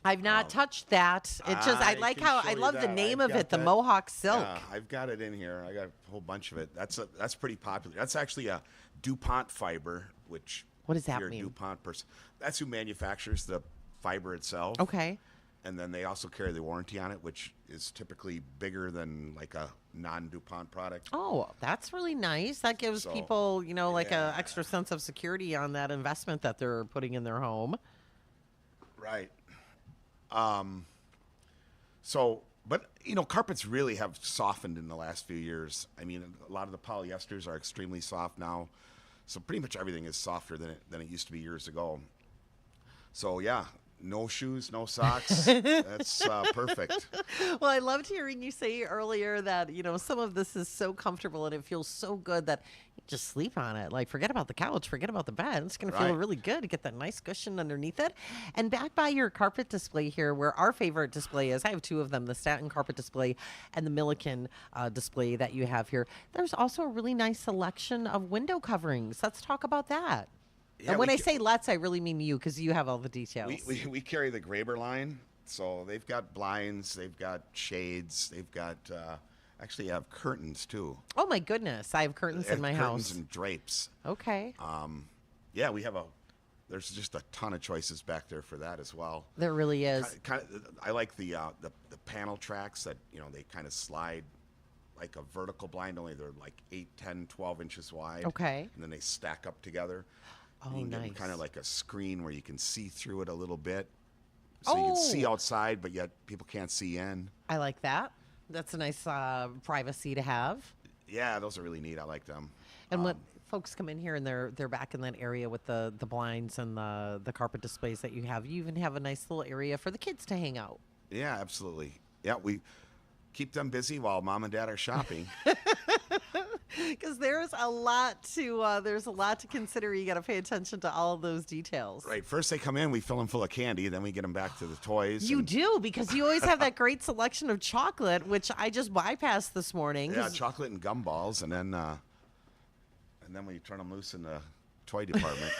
I've not touched that. It just I love the name of it, the Mohawk Silk. Yeah, I've got it in here. I got a whole bunch of it. That's pretty popular. That's actually a DuPont fiber, which what does that if you're mean? A DuPont person. That's who manufactures the fiber itself. Okay. And then they also carry the warranty on it, which is typically bigger than like a non-DuPont product. Oh, that's really nice. That gives people, like a extra sense of security on that investment that they're putting in their home. Right. But carpets really have softened in the last few years. I mean, a lot of the polyesters are extremely soft now. So pretty much everything is softer than it used to be years ago. So yeah. No shoes, no socks. That's perfect. Well, I loved hearing you say earlier that, some of this is so comfortable and it feels so good that you just sleep on it. Like, forget about the couch, forget about the bed. It's going to feel really good to get that nice cushion underneath it. And back by your carpet display here, where our favorite display is, I have two of them, the Stanton carpet display and the Milliken display that you have here. There's also a really nice selection of window coverings. Let's talk about that. Yeah, and when I say let's, I really mean you, because you have all the details. We carry the Graber line, so they've got blinds, they've got shades, they've got actually have curtains too. Oh my goodness, I have curtains in my house. Curtains and drapes. Okay. Yeah, there's just a ton of choices back there for that as well. There really is. I like the panel tracks that they kind of slide. Like a vertical blind, only they're like 8, 10, 12 inches wide. Okay. And then they stack up together. Oh, You can get nice. kind of like a screen where you can see through it a little bit. So you can see Oh. outside, but yet people can't see in. I like that. That's a nice privacy to have. Yeah, those are really neat. I like them. And when folks come in here and they're back in that area with the blinds and the carpet displays that you have, you even have a nice little area for the kids to hang out. Yeah, absolutely. Yeah, we keep them busy while mom and dad are shopping. Because there's a lot to consider. You got to pay attention to all of those details. Right. First they come in, we fill them full of candy, then we get them back to the toys. You and- do, because you always have that great selection of chocolate, which I just bypassed this morning. Yeah, 'cause- chocolate and gumballs, and then we turn them loose in the toy department.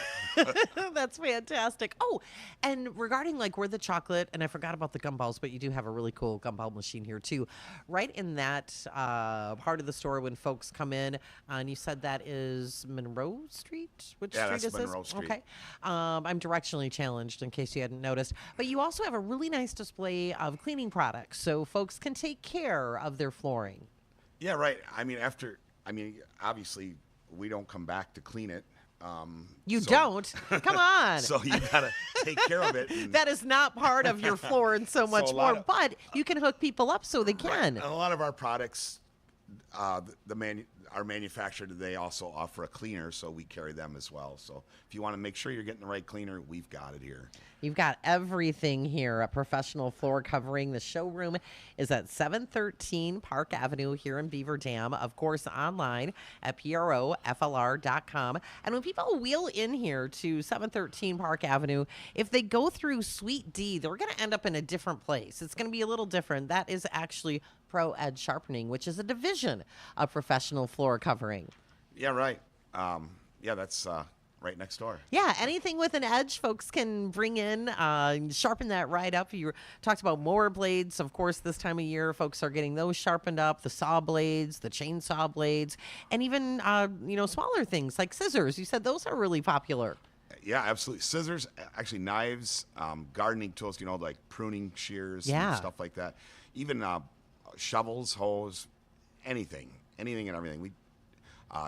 That's fantastic. Oh, and regarding like where the chocolate, and I forgot about the gumballs, but you do have a really cool gumball machine here too. Right in that part of the store when folks come in, and you said that is Monroe Street? Which Yeah, street that's is this? Monroe Street. Okay. I'm directionally challenged in case you hadn't noticed. But you also have a really nice display of cleaning products so folks can take care of their flooring. Yeah, right. Obviously, we don't come back to clean it. You so- don't? Come on. So you gotta take care of it. And, That is not part of your floor and so much a lot more, of- but you can hook people up so they can. and a lot of our products, are manufactured. They also offer a cleaner, so we carry them as well. So if you want to make sure you're getting the right cleaner, we've got it here. You've got everything here at Professional Floor Covering. The showroom is at 713 Park Avenue here in Beaver Dam. Of course, online at PROFLR.com. And when people wheel in here to 713 Park Avenue, if they go through Suite D, they're going to end up in a different place. It's going to be a little different. That is actually Pro Edge Sharpening, which is a division of Professional Floor Covering. Yeah, right. That's right next door. Yeah, anything with an edge, folks can bring in, sharpen that right up. You talked about mower blades. Of course, this time of year, folks are getting those sharpened up, the saw blades, the chainsaw blades, and even, smaller things like scissors. You said those are really popular. Yeah, absolutely. Scissors, actually knives, gardening tools, like pruning shears Yeah. and stuff like that. Even shovels, hoes, anything and everything. We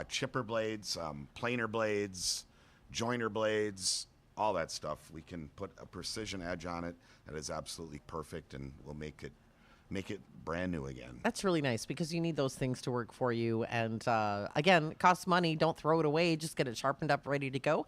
chipper blades, planer blades, joiner blades, all that stuff. We can put a precision edge on it that is absolutely perfect, and we'll make it brand new again. That's really nice because you need those things to work for you. And again, it costs money. Don't throw it away. Just get it sharpened up, ready to go.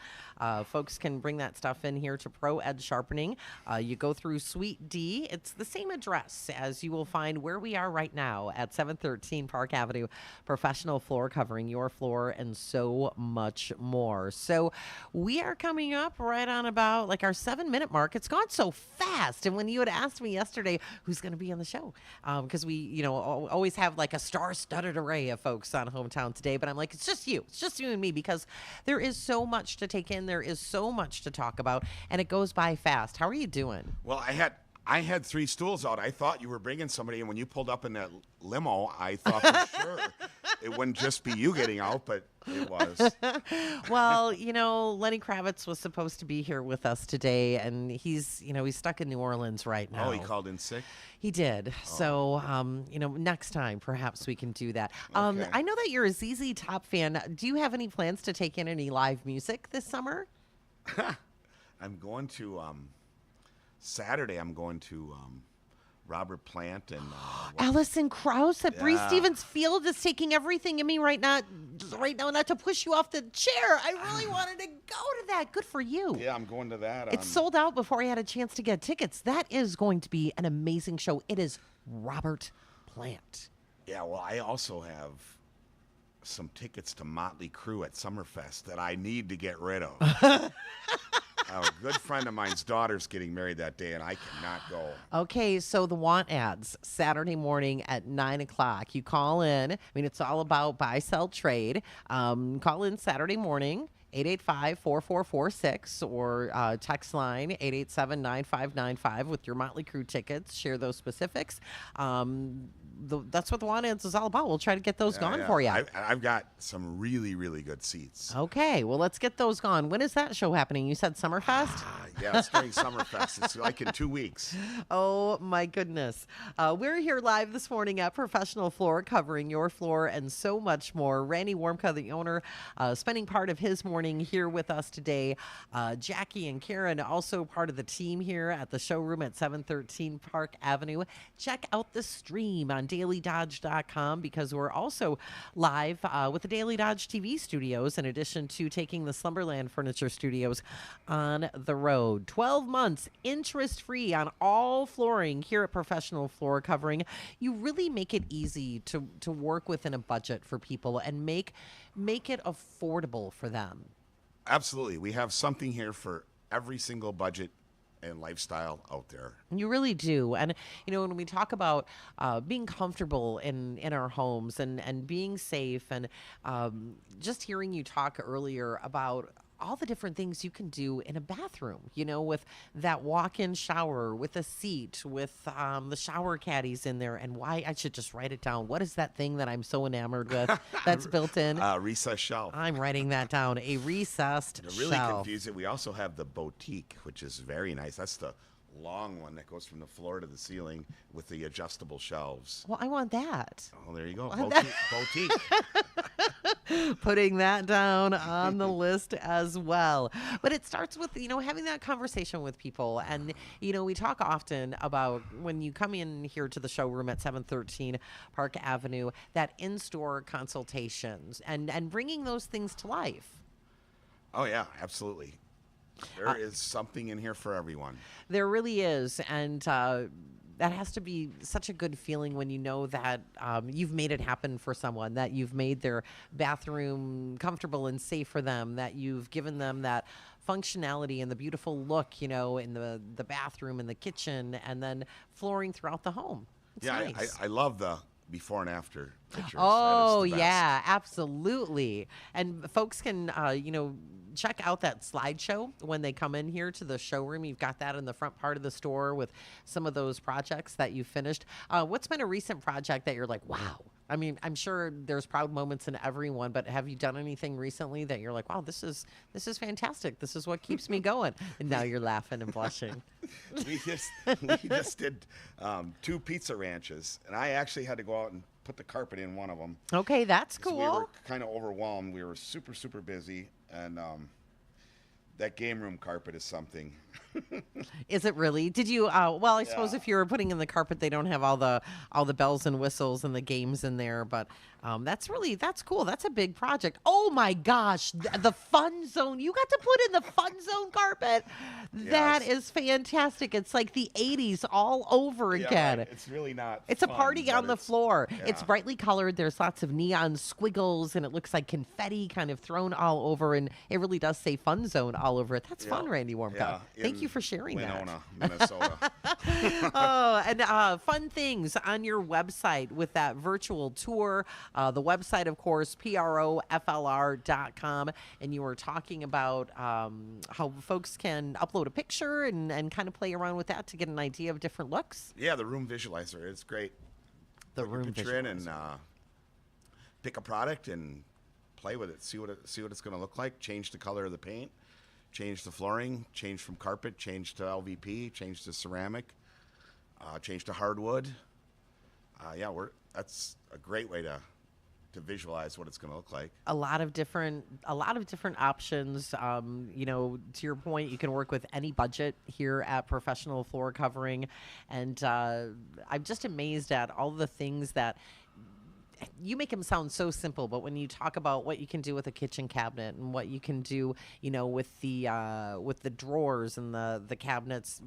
Folks can bring that stuff in here to Pro Edge Sharpening. You go through Suite D. It's the same address as you will find where we are right now at 713 Park Avenue. Professional Floor Covering your floor and so much more. So we are coming up right on about like our 7-minute mark. It's gone so fast. And when you had asked me yesterday who's going to be on the show, because we, always have like a star-studded array of folks on Hometown Today. But I'm like, it's just you and me, because there is so much to take in. There is so much to talk about, and it goes by fast. How are you doing? Well, I had 3 stools out. I thought you were bringing somebody, and when you pulled up in that limo, I thought for sure it wouldn't just be you getting out, but it was. Well, Lenny Kravitz was supposed to be here with us today, and he's stuck in New Orleans right now. Oh, he called in sick? He did. So, next time perhaps we can do that. Okay. I know that you're a ZZ Top fan. Do you have any plans to take in any live music this summer? I'm going to Saturday. I'm going to Robert Plant and Alison Krauss at Bree Yeah. Stevens Field is taking everything in me right now, not to push you off the chair. I really wanted to go to that. Good for you. yeah, I'm going to that. It's sold out before I had a chance to get tickets. That is going to be an amazing show. It is Robert Plant. Yeah, well, I also have some tickets to Motley Crue at Summerfest that I need to get rid of. A good friend of mine's daughter's getting married that day, and I cannot go. Okay, so the want ads Saturday morning at 9:00. You call in. I mean, it's all about buy, sell, trade. Call in Saturday morning. 885-4446 or text line 887-9595 with your Motley Crue tickets. Share those specifics. that's what the Want Ads is all about. We'll try to get those gone Yeah. for you. I've got some really, really good seats. Okay, well, let's get those gone. When is that show happening? You said Summerfest? Yeah, it's during Summerfest. It's like in 2 weeks. Oh, my goodness. We're here live this morning at Professional Floor, covering your floor and so much more. Randy Warmka, the owner, spending part of his morning here with us today. Jackie and Karen, also part of the team here at the showroom at 713 Park Avenue. Check out the stream on dailydodge.com because we're also live with the Daily Dodge TV studios, in addition to taking the Slumberland Furniture Studios on the road. 12 months interest-free on all flooring here at Professional Floor Covering. You really make it easy to work within a budget for people and make it affordable for them. Absolutely. We have something here for every single budget and lifestyle out there. You really do. And, when we talk about being comfortable in our homes and being safe, and just hearing you talk earlier about all the different things you can do in a bathroom, with that walk-in shower, with a seat, with the shower caddies in there, and why I should just write it down. What is that thing that I'm so enamored with that's built in? Recessed shelf. I'm writing that down. A recessed To really shelf. confuse it, we also have the boutique, which is very nice. That's the long one that goes from the floor to the ceiling with the adjustable shelves. Well, I want that. Oh, there you go. Boutique. Putting that down on the list as well. But it starts with, having that conversation with people. And, we talk often about when you come in here to the showroom at 713 Park Avenue, that in-store consultations and bringing those things to life. Oh, yeah, absolutely. There is something in here for everyone. There really is. And that has to be such a good feeling when you know that you've made it happen for someone, that you've made their bathroom comfortable and safe for them, that you've given them that functionality and the beautiful look, in the bathroom and the kitchen, and then flooring throughout the home. It's nice. I love the before and after pictures. Oh, That is the best. yeah, absolutely. And folks can, check out that slideshow when they come in here to the showroom. You've got that in the front part of the store with some of those projects that you finished. What's been a recent project that you're like, wow? I mean, I'm sure there's proud moments in everyone, but have you done anything recently that you're like, wow, this is fantastic. This is what keeps me going. And now you're laughing and blushing. we just did 2 pizza ranches, and I actually had to go out and put the carpet in one of them. Okay, that's cool. We were kind of overwhelmed. We were super, super busy, and that game room carpet is something. Is it really? Did you? Well, I suppose Yeah. if you were putting in the carpet, they don't have all the bells and whistles and the games in there. But that's cool. That's a big project. Oh my gosh, the fun zone! You got to put in the fun zone carpet. That Yes. is fantastic. It's like the '80s all over again. Yeah, it's really not. It's a fun, party but on the floor. It's yeah. brightly colored. There's lots of neon squiggles, and it looks like confetti kind of thrown all over. And it really does say Fun Zone all over it. That's fun, Randy Warmka. Yeah, Thank in you for sharing Winona, that. Minnesota. Oh, and fun things on your website with that virtual tour. The website, of course, proflr.com. And you were talking about how folks can upload a picture and kind of play around with that to get an idea of different looks. Yeah, the room visualizer. It's great. The Put your room picture in and visualizer. pick a product and play with it. See what it's going to look like. Change the color of the paint. Change the flooring. Change from carpet. Change to LVP. Change to ceramic. Change to hardwood. That's a great way to visualize what it's going to look like. A lot of different options. To your point, you can work with any budget here at Professional Floor Covering, and I'm just amazed at all the things that you make them sound so simple, but when you talk about what you can do with a kitchen cabinet and what you can do, with the drawers and the cabinets,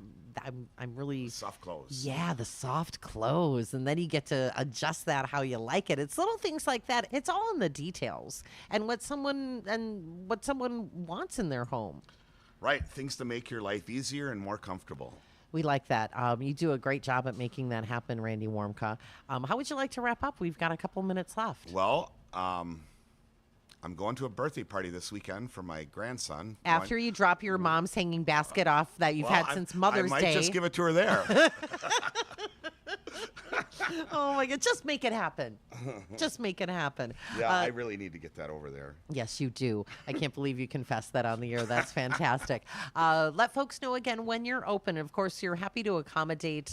I'm really Soft close. yeah, the soft close, and then you get to adjust that how you like it. It's little things like that. It's all in the details and what someone wants in their home. Right. Things to make your life easier and more comfortable. We like that. You do a great job at making that happen, Randy Warmka. How would you like to wrap up? We've got a couple minutes left. Well, I'm going to a birthday party this weekend for my grandson. After you drop your mom's hanging basket off that you've had since Mother's I might Day. just give it to her there. Oh my God, just make it happen. Just make it happen. Yeah, I really need to get that over there. Yes, you do. I can't believe you confessed that on the air. That's fantastic. Let folks know again when you're open. Of course, you're happy to accommodate,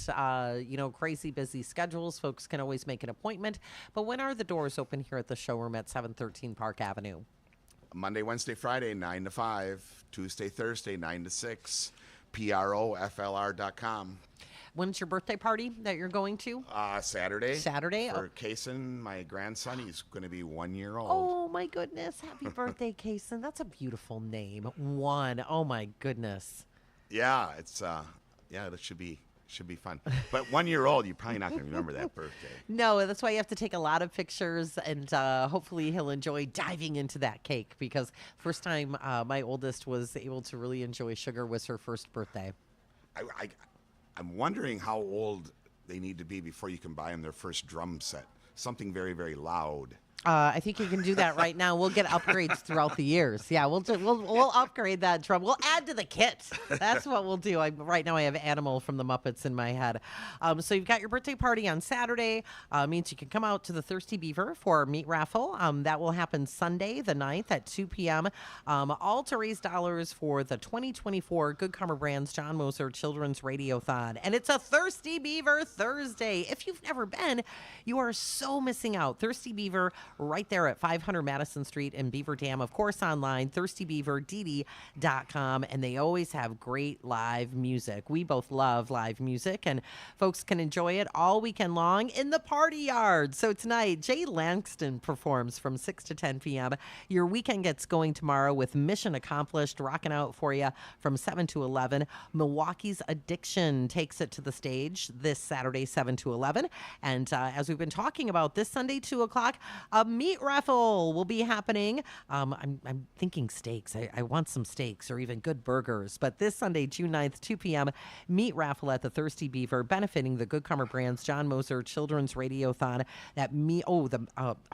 crazy busy schedules. Folks can always make an appointment. But when are the doors open here at the showroom at 713 Park Avenue? Monday, Wednesday, Friday, 9 to 5. Tuesday, Thursday, 9 to 6. PROFLR.com. When's your birthday party that you're going to? Saturday. Saturday? For Kason, my grandson. He's going to be 1 year old. Oh, my goodness. Happy birthday, Kason. That's a beautiful name. One. Oh, my goodness. Yeah, it's it should be fun. But 1 year old, you're probably not going to remember that birthday. No, that's why you have to take a lot of pictures, and hopefully he'll enjoy diving into that cake, because first time my oldest was able to really enjoy sugar was her first birthday. I'm wondering how old they need to be before you can buy them their first drum set. Something very, very loud. I think you can do that right now. We'll get upgrades throughout the years. Yeah, we'll upgrade that drum. We'll add to the kit. That's what we'll do. Right now I have Animal from the Muppets in my head. So you've got your birthday party on Saturday. Means you can come out to the Thirsty Beaver for a meat raffle. That will happen Sunday the 9th at 2 p.m. All to raise dollars for the 2024 Good Karma Brands John Moser Children's Radiothon. And it's a Thirsty Beaver Thursday. If you've never been, you are so missing out. Thirsty Beaver, right there at 500 Madison Street in Beaver Dam. Of course, online, thirstybeaverdd.com. And they always have great live music. We both love live music, and folks can enjoy it all weekend long in the party yard. So tonight, Jay Langston performs from 6 to 10 p.m. Your weekend gets going tomorrow with Mission Accomplished rocking out for you from 7 to 11. Milwaukee's Addiction takes it to the stage this Saturday, 7 to 11. And as we've been talking about, this Sunday, 2 o'clock, a meat raffle will be happening. I'm thinking steaks. I want some steaks or even good burgers. But this Sunday, June 9th, 2 p.m., meat raffle at the Thirsty Beaver, benefiting the Good Karma Brands John Moser Children's Radiothon.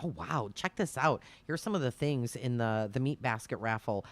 Wow, check this out. Here's some of the things in the meat basket raffle.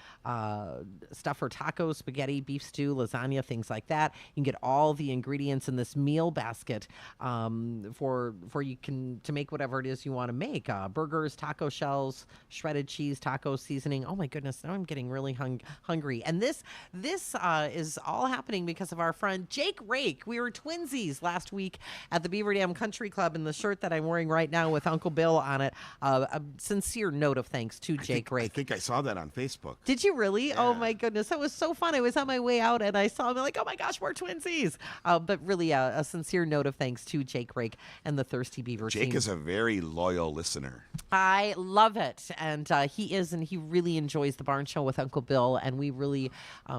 Stuff for tacos, spaghetti, beef stew, lasagna, things like that. You can get all the ingredients in this meal basket for you to make whatever it is you want to make. Burgers, taco shells, shredded cheese, taco seasoning. Oh my goodness, now I'm getting really hungry. And this is all happening because of our friend Jake Rake. We were twinsies last week at the Beaver Dam Country Club, and the shirt that I'm wearing right now with Uncle Bill on it. A sincere note of thanks to Jake Rake. I think I saw that on Facebook. Did you really? Yeah. Oh my goodness, that was so fun. I was on my way out and I saw him, like, oh my gosh, we're twinsies. But really a sincere note of thanks to Jake Rake and the Thirsty Beaver team. Jake is a very loyal listener. I love it. And he is, and he really enjoys the Barn Show with Uncle Bill. And we really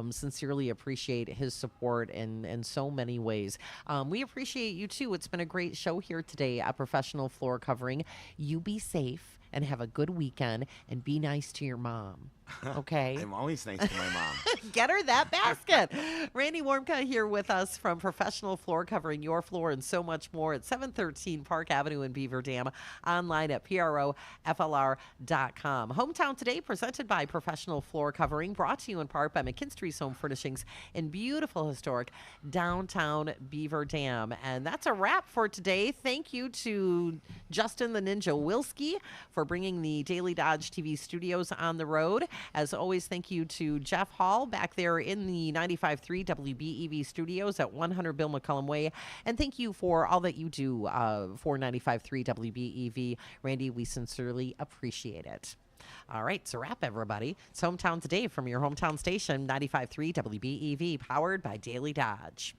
sincerely appreciate his support in so many ways. We appreciate you too. It's been a great show here today at Professional Floor Covering. You be safe and have a good weekend, and be nice to your mom. Okay. I'm always nice to my mom. Get her that basket. Randy Warmka here with us from Professional Floor, covering your floor and so much more at 713 Park Avenue in Beaver Dam, online at PROFLR.com. Hometown Today, presented by Professional Floor Covering, brought to you in part by McKinstry's Home Furnishings in beautiful historic downtown Beaver Dam. And that's a wrap for today. Thank you to Justin the Ninja Wilski for bringing the Daily Dodge TV studios on the road. As always, thank you to Jeff Hall back there in the 95.3 WBEV studios at 100 Bill McCullum Way. And thank you for all that you do for 95.3 WBEV. Randy, we sincerely appreciate it. All right, it's a wrap, everybody. It's Hometown Today from your hometown station, 95.3 WBEV, powered by Daily Dodge.